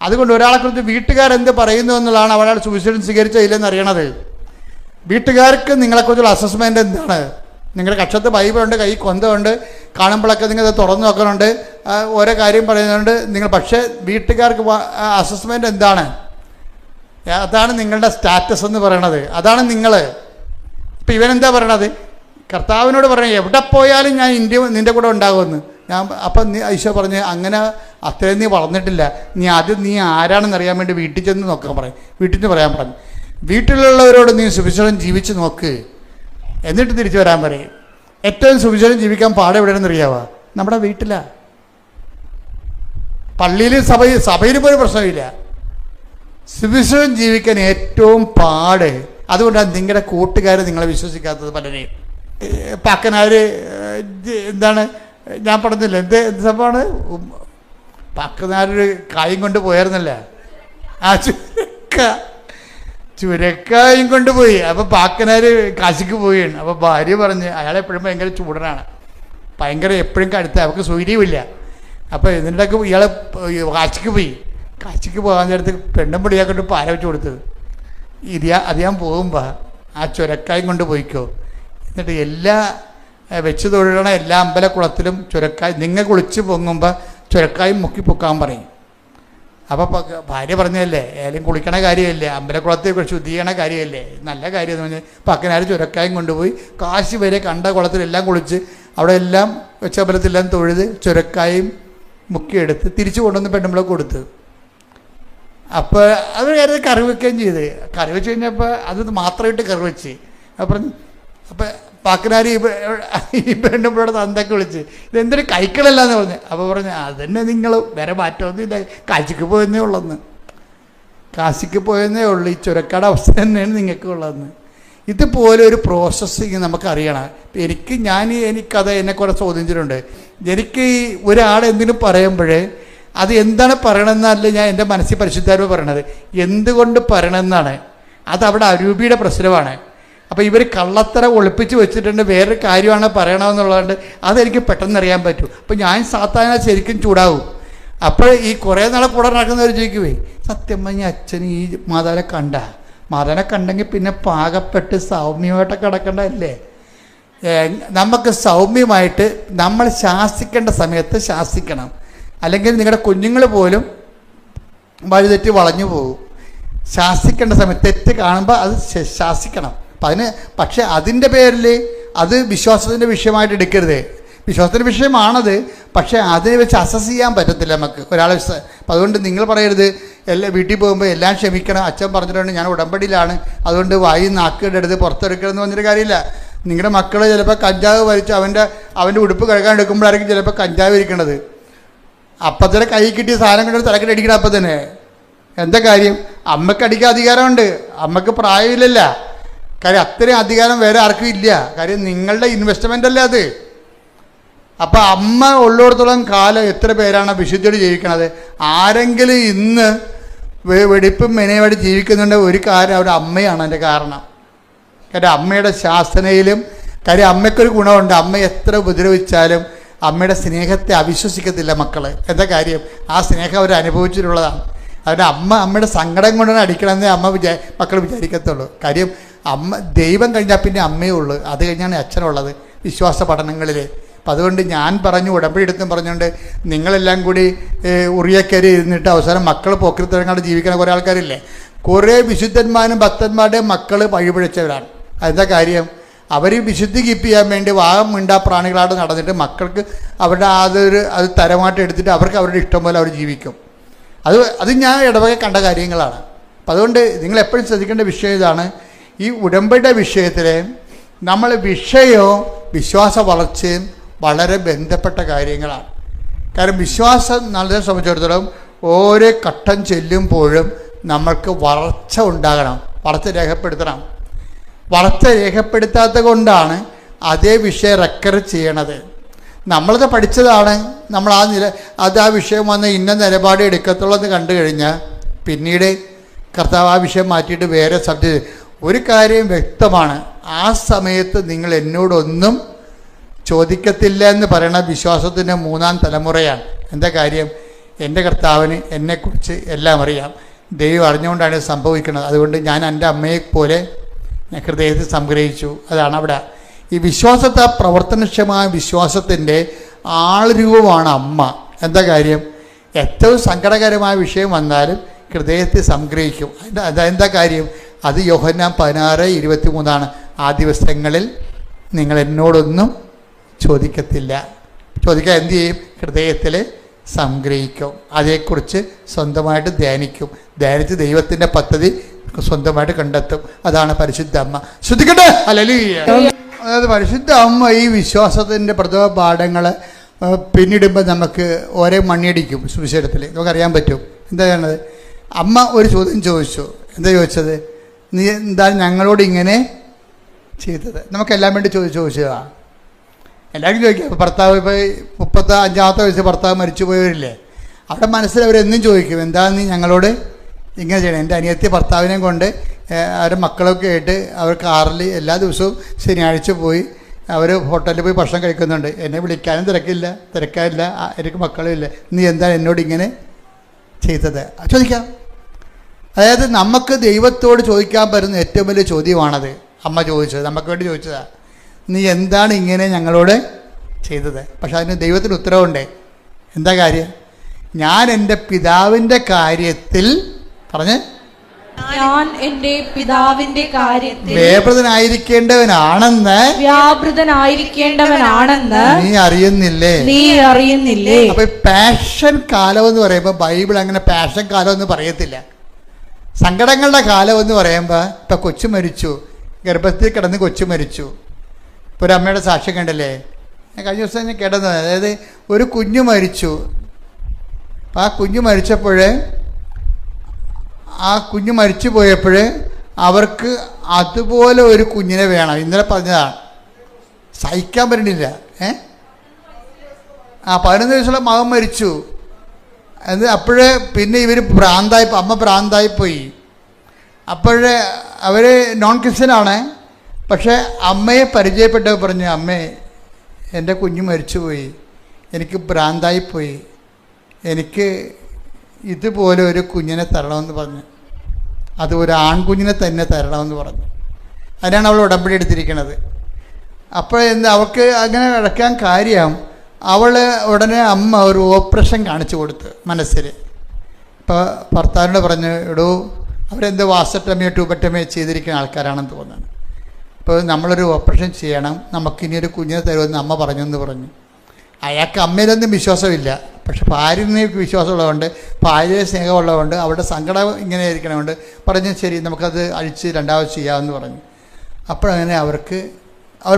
അതുകൊണ്ട് ഒരാളെക്കുറിച്ച് വീട്ടുകാരെന്ത് പറയുന്നു എന്നുള്ളതാണ് അവരാൾ സുവിശേഷം സ്വീകരിച്ചോ ഇല്ലെന്ന് അറിയണത്. വീട്ടുകാർക്ക് നിങ്ങളെക്കുറിച്ചുള്ള അസസ്മെൻ്റ് എന്താണ്? നിങ്ങളുടെ കക്ഷത്ത് ബൈബിളുണ്ട്, കൈ കൊന്തമുണ്ട്, കാണുമ്പോഴൊക്കെ നിങ്ങൾ തുറന്നു നോക്കുന്നുണ്ട്, ഓരോ കാര്യം പറയുന്നുണ്ട് നിങ്ങൾ. പക്ഷേ വീട്ടുകാർക്ക് അസസ്മെൻ്റ് എന്താണ്? അതാണ് നിങ്ങളുടെ സ്റ്റാറ്റസ് എന്ന് പറയണത്. അതാണ് നിങ്ങൾ. ഇപ്പം ഇവനെന്താ പറയണത്? കർത്താവിനോട് പറഞ്ഞ എവിടെ പോയാലും ഞാൻ നിൻ്റെ കൂടെ ഉണ്ടാകുമെന്ന്. അപ്പം ഈശോ പറഞ്ഞ് അങ്ങനെ അത്രയും നീ വളർന്നിട്ടില്ല, നീ ആദ്യം നീ ആരാണെന്ന് അറിയാൻ വേണ്ടി വീട്ടിൽ ചെന്ന് നോക്കാൻ പറയും. വീട്ടിൽ നിന്ന് പറയാൻ പറഞ്ഞു. വീട്ടിലുള്ളവരോട് നീ സുവിശേഷം ജീവിച്ച് നോക്ക്, എന്നിട്ട് തിരിച്ചു വരാൻ പറയും. ഏറ്റവും സുവിശേഷം ജീവിക്കാൻ പാടെ എവിടെയാണെന്ന് അറിയാവാ? നമ്മുടെ വീട്ടിലാണ്. പള്ളിയിലും സഭയിലും പോലും പ്രശ്നമില്ല. സുവിശേഷം ജീവിക്കാൻ ഏറ്റവും പാട്. അതുകൊണ്ടാണ് നിങ്ങളുടെ കൂട്ടുകാർ നിങ്ങളെ വിശ്വസിക്കാത്തത് പലരെയും. പാക്കനാർ എന്താണ് ഞാൻ പറഞ്ഞില്ല, എന്ത് സംഭവമാണ്? പാക്കനാരൊരു കായും കൊണ്ട് പോയായിരുന്നല്ല, ആ ചുരക്കായും കൊണ്ടുപോയി. അപ്പോൾ പാക്കനാർ കാശിക്ക് പോവുകയാണ്. അപ്പോൾ ഭാര്യ പറഞ്ഞ്, അയാളെപ്പോഴും ഭയങ്കര ചൂടനാണ്, ഭയങ്കര എപ്പോഴും കടുത്ത, അവർക്ക് സൂര്യമില്ല. അപ്പോൾ ഇതിൻ്റെയൊക്കെ ഇയാളെ കാശിക്ക് പോകാൻ നേരത്ത് പെണ്ണും പിടിയാക്കൊണ്ട് പാര വെച്ച് കൊടുത്തത്. അത് ഞാൻ പോകുമ്പോൾ ആ ചുരക്കായും കൊണ്ട് പോയിക്കോ, എന്നിട്ട് എല്ലാ വെച്ച് തൊഴിലണ എല്ലാ അമ്പലക്കുളത്തിലും ചുരക്കായ് നിങ്ങൾ കുളിച്ച് പൊങ്ങുമ്പോൾ ചുരക്കായും മുക്കി പൊക്കാൻ പറയും. അപ്പോൾ ഭാര്യ പറഞ്ഞതല്ലേ, ഏലും കുളിക്കണ കാര്യമല്ലേ, അമ്പലക്കുളത്തെ ശുദ്ധി ചെയ്യണ കാര്യമല്ലേ, നല്ല കാര്യം എന്ന് പറഞ്ഞാൽ പക്കനാർ ചുരക്കായും കൊണ്ടുപോയി കാശി വരെ കണ്ട കുളത്തിലെല്ലാം കുളിച്ച് അവിടെ എല്ലാം വെച്ചമ്പലത്തിലെല്ലാം തൊഴുത് ചുരക്കായും മുക്കിയെടുത്ത് തിരിച്ചു കൊണ്ടുവന്ന് പെണ്ണുമ്പളെ കൊടുത്ത്. അപ്പോൾ അത് കാര്യം കറി വെക്കുകയും ചെയ്ത്. കറി വെച്ച് കഴിഞ്ഞപ്പോൾ അത് മാത്രമായിട്ട് കറി വെച്ച്. അപ്പം പാക്കനാരി ഈ പെണ്ണുമ്പോഴോട് തന്തൊക്കെ വിളിച്ച്, ഇതെന്തൊരു കൈക്കളല്ല എന്ന് പറഞ്ഞു. അപ്പോൾ പറഞ്ഞു, അതന്നെ നിങ്ങൾ വേറെ മാറ്റമൊന്നുമില്ല, കാശിക്ക് പോയെന്നേ ഉള്ളെന്ന്. കാശിക്ക് പോയെന്നേ ഉള്ളൂ. ഈ ചുരക്കാട് അവസ്ഥ തന്നെയാണ് നിങ്ങൾക്ക് ഉള്ളതെന്ന്. ഇതുപോലെ ഒരു പ്രോസസ്സിങ് നമുക്കറിയണം. എനിക്കത് എന്നെ കുറെ ചോദിച്ചിട്ടുണ്ട്. എനിക്ക് ഈ ഒരാളെന്തിനും പറയുമ്പോഴേ അത് എന്താണ് പറയണമെന്നല്ല ഞാൻ എൻ്റെ മനസ്സിൽ പരിശുദ്ധാത്മാവ് പറയണത്, എന്തുകൊണ്ട് പറയണമെന്നാണ്. അതവിടെ അരൂപിയുടെ പ്രശ്നമാണ്. അപ്പോൾ ഇവർ കള്ളത്തരം ഒളിപ്പിച്ച് വെച്ചിട്ടുണ്ട്, വേറൊരു കാര്യമാണ് പറയണമെന്നുള്ളതുകൊണ്ട് അതെനിക്ക് പെട്ടെന്ന് അറിയാൻ പറ്റും. അപ്പോൾ ഞാൻ സാധാരണ ശരിക്കും ചൂടാവും. അപ്പോൾ ഈ കുറേ നാളെ കൂടെ നടക്കുന്നവർ ചോദിക്കുവേ, സത്യം പറഞ്ഞ അച്ഛൻ ഈ മാതാവിനെ കണ്ടെങ്കിൽ പിന്നെ പാകപ്പെട്ട് സൗമ്യമായിട്ടൊക്കെ കിടക്കേണ്ടതല്ലേ? നമുക്ക് സൗമ്യമായിട്ട് നമ്മൾ ശാസിക്കേണ്ട സമയത്ത് ശാസിക്കണം. അല്ലെങ്കിൽ നിങ്ങളുടെ കുഞ്ഞുങ്ങൾ പോലും വഴിതെറ്റി വളഞ്ഞു പോകും. ശാസിക്കേണ്ട സമയത്ത് തെറ്റ് കാണുമ്പോൾ അത് ശാസിക്കണം. പക്ഷെ അതിൻ്റെ പേരിൽ അത് വിശ്വാസത്തിൻ്റെ വിഷയമായിട്ട് എടുക്കരുത്. വിശ്വാസത്തിൻ്റെ വിഷയമാണത്, പക്ഷേ അതിനെ വെച്ച് അസസ് ചെയ്യാൻ പറ്റത്തില്ല നമുക്ക് ഒരാളെ. അപ്പം അതുകൊണ്ട് നിങ്ങൾ പറയരുത് വീട്ടിൽ പോകുമ്പോൾ എല്ലാം ക്ഷമിക്കണം, അച്ഛൻ പറഞ്ഞിട്ടുണ്ട് ഞാൻ ഉടമ്പടിയിലാണ്, അതുകൊണ്ട് വായി നാക്കിയുടെ അടുത്ത് പുറത്തെടുക്കണമെന്ന് പറഞ്ഞൊരു കാര്യമില്ല. നിങ്ങളുടെ മക്കൾ ചിലപ്പോൾ കഞ്ചാവ് വലിച്ച് അവൻ്റെ ഉടുപ്പ് കഴുകാൻ എടുക്കുമ്പോഴായിരിക്കും ചിലപ്പോൾ കഞ്ചാവ് ഇരിക്കണത്. അപ്പം തന്നെ കൈ കിട്ടിയ സാധനം കൊണ്ട് തലക്കെട്ട് അടിക്കണം. അപ്പം തന്നെ എന്താ കാര്യം? അമ്മയ്ക്ക് അടിക്കാൻ അധികാരമുണ്ട്, അമ്മയ്ക്ക് പ്രായമില്ലല്ല. കാര്യം അത്രയും അധികാരം വേറെ ആർക്കും ഇല്ല. കാര്യം നിങ്ങളുടെ ഇൻവെസ്റ്റ്മെൻ്റ് അല്ലേ അത്. അപ്പം അമ്മ ഉള്ളിടത്തോളം കാലം എത്ര പേരാണ് വിശുദ്ധിയോട് ജീവിക്കണത്? ആരെങ്കിലും ഇന്ന് വെടിപ്പും മെനയുമായിട്ട് ജീവിക്കുന്നുണ്ട്, ഒരു കാര്യം അവരുടെ അമ്മയാണ് അതിൻ്റെ കാരണം. കാര്യം അമ്മയുടെ ശാസനയിലും കാര്യം അമ്മയ്ക്കൊരു ഗുണമുണ്ട്, അമ്മ എത്ര ഉപദ്രവിച്ചാലും അമ്മയുടെ സ്നേഹത്തെ അവിശ്വസിക്കത്തില്ല മക്കൾ. എന്താ കാര്യം? ആ സ്നേഹം അവർ അനുഭവിച്ചിട്ടുള്ളതാണ്. അവരുടെ അമ്മയുടെ സങ്കടം കൊണ്ടാണ് അടിക്കണമെന്നേ മക്കൾ വിചാരിക്കത്തുള്ളൂ. കാര്യം ദൈവം കഴിഞ്ഞാൽ പിന്നെ അമ്മയേ ഉള്ളൂ, അത് കഴിഞ്ഞാണ് അച്ഛനുള്ളത് വിശ്വാസ പഠനങ്ങളിൽ. അപ്പം അതുകൊണ്ട് ഞാൻ പറഞ്ഞു, ഉടമ്പടി എടുത്തും പറഞ്ഞുകൊണ്ട് നിങ്ങളെല്ലാം കൂടി ഉറിയക്കരി ഇരുന്നിട്ട് അവസാനം മക്കൾ പോക്കിരിത്തരങ്ങാണ്ട് ജീവിക്കുന്ന കുറേ ആൾക്കാരില്ലേ. കുറേ വിശുദ്ധന്മാരും ഭക്തന്മാരുടെയും മക്കൾ വഴിപിഴച്ചവരാണ്. അതെന്താ കാര്യം? അവർ വിശുദ്ധി കീപ്പ് ചെയ്യാൻ വേണ്ടി വാഗം മിണ്ടാ പ്രാണികളായിട്ട് നടന്നിട്ട് മക്കൾക്ക് അവരുടെ അത് തരമായിട്ട് എടുത്തിട്ട് അവർക്ക് അവരുടെ ഇഷ്ടം പോലെ അവർ ജീവിക്കും. അത് ഞാൻ ഇടവകെ കണ്ട കാര്യങ്ങളാണ്. അപ്പം അതുകൊണ്ട് നിങ്ങളെപ്പോഴും ശ്രദ്ധിക്കേണ്ട വിഷയം ഇതാണ്. ഈ ഉടമ്പടിയുടെ വിഷയത്തിൽ നമ്മൾ വിഷയവും വിശ്വാസ വളർച്ചയും വളരെ ബന്ധപ്പെട്ട കാര്യങ്ങളാണ്. കാരണം വിശ്വാസം നമ്മളെ സംബന്ധിച്ചിടത്തോളം ഓരോ ഘട്ടം ചെല്ലുമ്പോഴും നമ്മൾക്ക് വളർച്ച ഉണ്ടാകണം, വളർച്ച രേഖപ്പെടുത്തണം. വളർച്ച രേഖപ്പെടുത്താത്തത് കൊണ്ടാണ് അതേ വിഷയം റെക്കർ ചെയ്യണത്. നമ്മളത് പഠിച്ചതാണ്, നമ്മൾ ആ വിഷയം വന്ന് ഇന്ന നിലപാട് എടുക്കത്തുള്ളൂ എന്ന് കണ്ടു കഴിഞ്ഞാൽ പിന്നീട് കർത്താവ് ആ വിഷയം മാറ്റിയിട്ട് വേറെ സബ്ജക്റ്റ്. ഒരു കാര്യം വ്യക്തമാണ്, ആ സമയത്ത് നിങ്ങൾ എന്നോടൊന്നും ചോദിക്കത്തില്ല എന്ന് പറയുന്ന വിശ്വാസത്തിൻ്റെ 3-ാം തലമുറയാണ്. എന്താ കാര്യം? എൻ്റെ കർത്താവിന് എന്നെക്കുറിച്ച് എല്ലാം അറിയാം, ദൈവം അറിഞ്ഞുകൊണ്ടാണ് ഇത് സംഭവിക്കുന്നത്. അതുകൊണ്ട് ഞാൻ എൻ്റെ അമ്മയെപ്പോലെ ഞാൻ ഹൃദയത്തിൽ സംഗ്രഹിച്ചു. അതാണ് അവിടെ ഈ വിശ്വാസത്തെ, പ്രവർത്തനക്ഷമമായ വിശ്വാസത്തിൻ്റെ ആൾരൂപമാണ് അമ്മ. എന്താ കാര്യം? ഏറ്റവും സങ്കടകരമായ വിഷയം വന്നാലും ഹൃദയത്തിൽ സംഗ്രഹിക്കും. അതെന്താ കാര്യം? അത് യോഹന്നാൻ 16:23 ആ ദിവസങ്ങളിൽ നിങ്ങൾ എന്നോടൊന്നും ചോദിക്കത്തില്ല. ചോദിക്കാൻ എന്തു ചെയ്യും? ഹൃദയത്തിൽ സംഗ്രഹിക്കും. അതേക്കുറിച്ച് സ്വന്തമായിട്ട് ധ്യാനിക്കും. ധ്യാനിച്ച് ദൈവത്തിൻ്റെ പദ്ധതി സ്വന്തമായിട്ട് കണ്ടെത്തും. അതാണ് പരിശുദ്ധ അമ്മ. ശ്രദ്ധിക്കട്ടെ. ഹല്ലേലൂയ. അതായത് പരിശുദ്ധ അമ്മ ഈ വിശ്വാസത്തിൻ്റെ പ്രഥമ പാഠങ്ങൾ പിന്നിടുമ്പോൾ നമുക്ക് ഓരോ മണ്ണിയടിക്കും. സുവിശേഷത്തിൽ നമുക്കറിയാൻ പറ്റും. എന്താണ്? അമ്മ ഒരു ചോദ്യം ചോദിച്ചു. എന്താ ചോദിച്ചത്? നീ എന്താ ഞങ്ങളോട് ഇങ്ങനെ ചെയ്തത്? നമുക്കെല്ലാം വേണ്ടി ചോദിച്ചതാണ്. എല്ലാവരും ചോദിക്കാം. ഭർത്താവ് ഇപ്പോൾ 35-ാമത്തെ വയസ്സ് ഭർത്താവ് മരിച്ചു പോയവരില്ലേ, അവിടെ മനസ്സിൽ അവരെന്നും ചോദിക്കും, എന്താ നീ ഞങ്ങളോട് ഇങ്ങനെ ചെയ്യണം? എൻ്റെ അനിയത്തി ഭർത്താവിനെ കൊണ്ട് അവരുടെ മക്കളൊക്കെ ആയിട്ട് അവർ കാറിൽ എല്ലാ ദിവസവും ശനിയാഴ്ച പോയി അവർ ഹോട്ടലിൽ പോയി ഭക്ഷണം കഴിക്കുന്നുണ്ട്. എന്നെ വിളിക്കാനും തിരക്കാനില്ല, എനിക്ക് മക്കളും ഇല്ല. നീ എന്താ എന്നോട് ഇങ്ങനെ ചെയ്തത്? ചോദിക്കാം. അതായത് നമുക്ക് ദൈവത്തോട് ചോദിക്കാൻ പറ്റുന്ന ഏറ്റവും വലിയ ചോദ്യമാണത്. അമ്മ ചോദിച്ചത്, നമുക്ക് വേണ്ടി ചോദിച്ചതാണ്. നീ എന്താണ് ഇങ്ങനെ ഞങ്ങളോട് ചെയ്തത്? പക്ഷെ അതിന് ദൈവത്തിന് ഉത്തരവുണ്ട്. എന്താ കാര്യം? ഞാൻ എൻ്റെ പിതാവിൻ്റെ കാര്യത്തിൽ ഞാൻ എൻ്റെ പിതാവിൻ്റെ കാര്യത്തിൽ വ്യാപൃതനായിരിക്കേണ്ടവനാണെന്ന് നീ അറിയുന്നില്ലേ? അപ്പൊ പാഷൻ കാലം എന്ന് പറയുമ്പോൾ ബൈബിൾ അങ്ങനെ പാഷൻ കാലം എന്ന് പറയത്തില്ല. സങ്കടങ്ങളുടെ കാലം എന്ന് പറയുമ്പോൾ ഇപ്പൊ കൊച്ചു മരിച്ചു, ഗർഭത്തിൽ കിടന്ന് കൊച്ചു മരിച്ചു. ഇപ്പോൾ ഒരു അമ്മയുടെ സാക്ഷ്യം കണ്ടല്ലേ, കഴിഞ്ഞ ദിവസം ഞാൻ കേട്ടത്. അതായത് ഒരു കുഞ്ഞു മരിച്ചു. അപ്പം ആ കുഞ്ഞു മരിച്ചു പോയപ്പോൾ അവർക്ക് അതുപോലെ ഒരു കുഞ്ഞിനെ വേണം. ഇന്നലെ പറഞ്ഞതാണ്, സഹിക്കാൻ പറ്റണില്ല. 11 വയസ്സുള്ള മകൻ മരിച്ചു. അപ്പോഴേ പിന്നെ ഇവർ അമ്മ ഭ്രാന്തായിപ്പോയി. അപ്പോഴേ അവർ നോൺ ക്രിസ്ത്യനാണ്. പക്ഷേ അമ്മയെ പരിചയപ്പെട്ടവർ പറഞ്ഞു, അമ്മേ എൻ്റെ കുഞ്ഞ് മരിച്ചുപോയി, എനിക്ക് ഭ്രാന്തായിപ്പോയി, എനിക്ക് ഇതുപോലെ ഒരു കുഞ്ഞിനെ തരണമെന്ന് പറഞ്ഞു. അത് ഒരു ആൺകുഞ്ഞിനെ തന്നെ തരണമെന്ന് പറഞ്ഞു. അതിനാണ് അവൾ ഉടമ്പടി എടുത്തിരിക്കുന്നത്. അപ്പോൾ അവൾക്ക് അങ്ങനെ അടയ്ക്കാൻ കാര്യം, അവൾ ഉടനെ അമ്മ ഒരു ഓപ്പറേഷൻ കാണിച്ചു കൊടുത്ത് മനസ്സിൽ. ഇപ്പോൾ ഭർത്താവിനോട് പറഞ്ഞു, എടോ അവരെന്തോ വാസക്ടമിയോ ട്യൂബക്ടമിയോ ചെയ്തിരിക്കുന്ന ആൾക്കാരാണെന്ന് തോന്നുന്നു. അപ്പോൾ നമ്മളൊരു ഓപ്പറേഷൻ ചെയ്യണം, നമുക്കിനിയൊരു കുഞ്ഞിനെ തരുമെന്ന് അമ്മ പറഞ്ഞെന്ന് പറഞ്ഞു. അയാൾക്ക് അമ്മയിലൊന്നും വിശ്വാസമില്ല. പക്ഷെ ഭാര്യനെ വിശ്വാസമുള്ളതുകൊണ്ട്, ഭാര്യയെ സ്നേഹമുള്ളതുകൊണ്ട്, അവരുടെ സങ്കടം ഇങ്ങനെ ഇരിക്കണതുകൊണ്ട് പറഞ്ഞു, ശരി നമുക്കത് അഴിച്ച് രണ്ടാമത് ചെയ്യാമെന്ന് പറഞ്ഞു. അപ്പോഴങ്ങനെ അവർ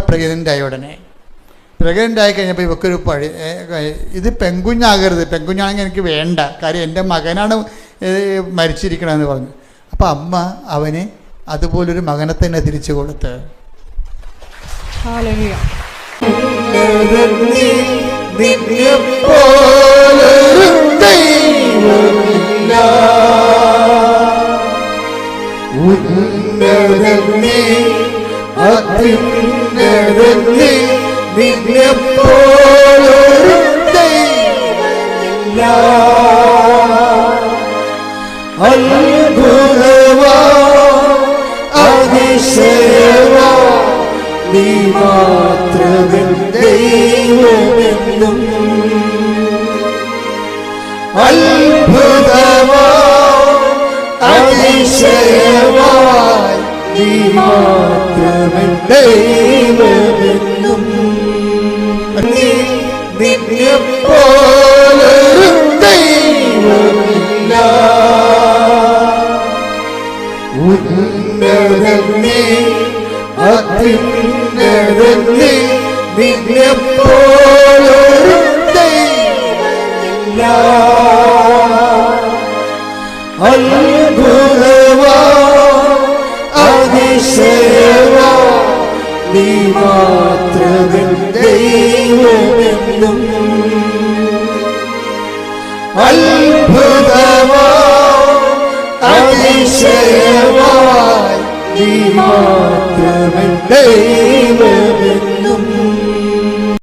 പ്രഗ്നൻ്റായി. ഉടനെ പ്രഗ്നൻ്റായി കഴിഞ്ഞപ്പോൾ ഇവക്കൊരു ഇത് പെൺകുഞ്ഞാകരുത്, പെൺകുഞ്ഞാണെങ്കിൽ എനിക്ക് വേണ്ട, കാര്യം എൻ്റെ മകനാണ് മരിച്ചിരിക്കണമെന്ന് പറഞ്ഞു. അപ്പം അമ്മ അവന് അതുപോലൊരു മകനെ തന്നെ തിരിച്ചു കൊടുത്ത്. നീ മാത്രമേ ദൈവമെന്നും അത്ഭുതമായി അതിശയമായി നീ മാത്രമേ ദൈവമെന്നും നിന്നെപ്പോലൊരു ദൈവമില്ല ഉന്നതനേ അത്യുന്നതനേ നിന്നെപ്പോലൊരു ദൈവമില്ല അത്ഭുത നീ മാത്രമേ ദൈവമെന്നും അത്ഭുതമായി അതിശയമായി നീ മാത്രമേ ദൈവമെന്നും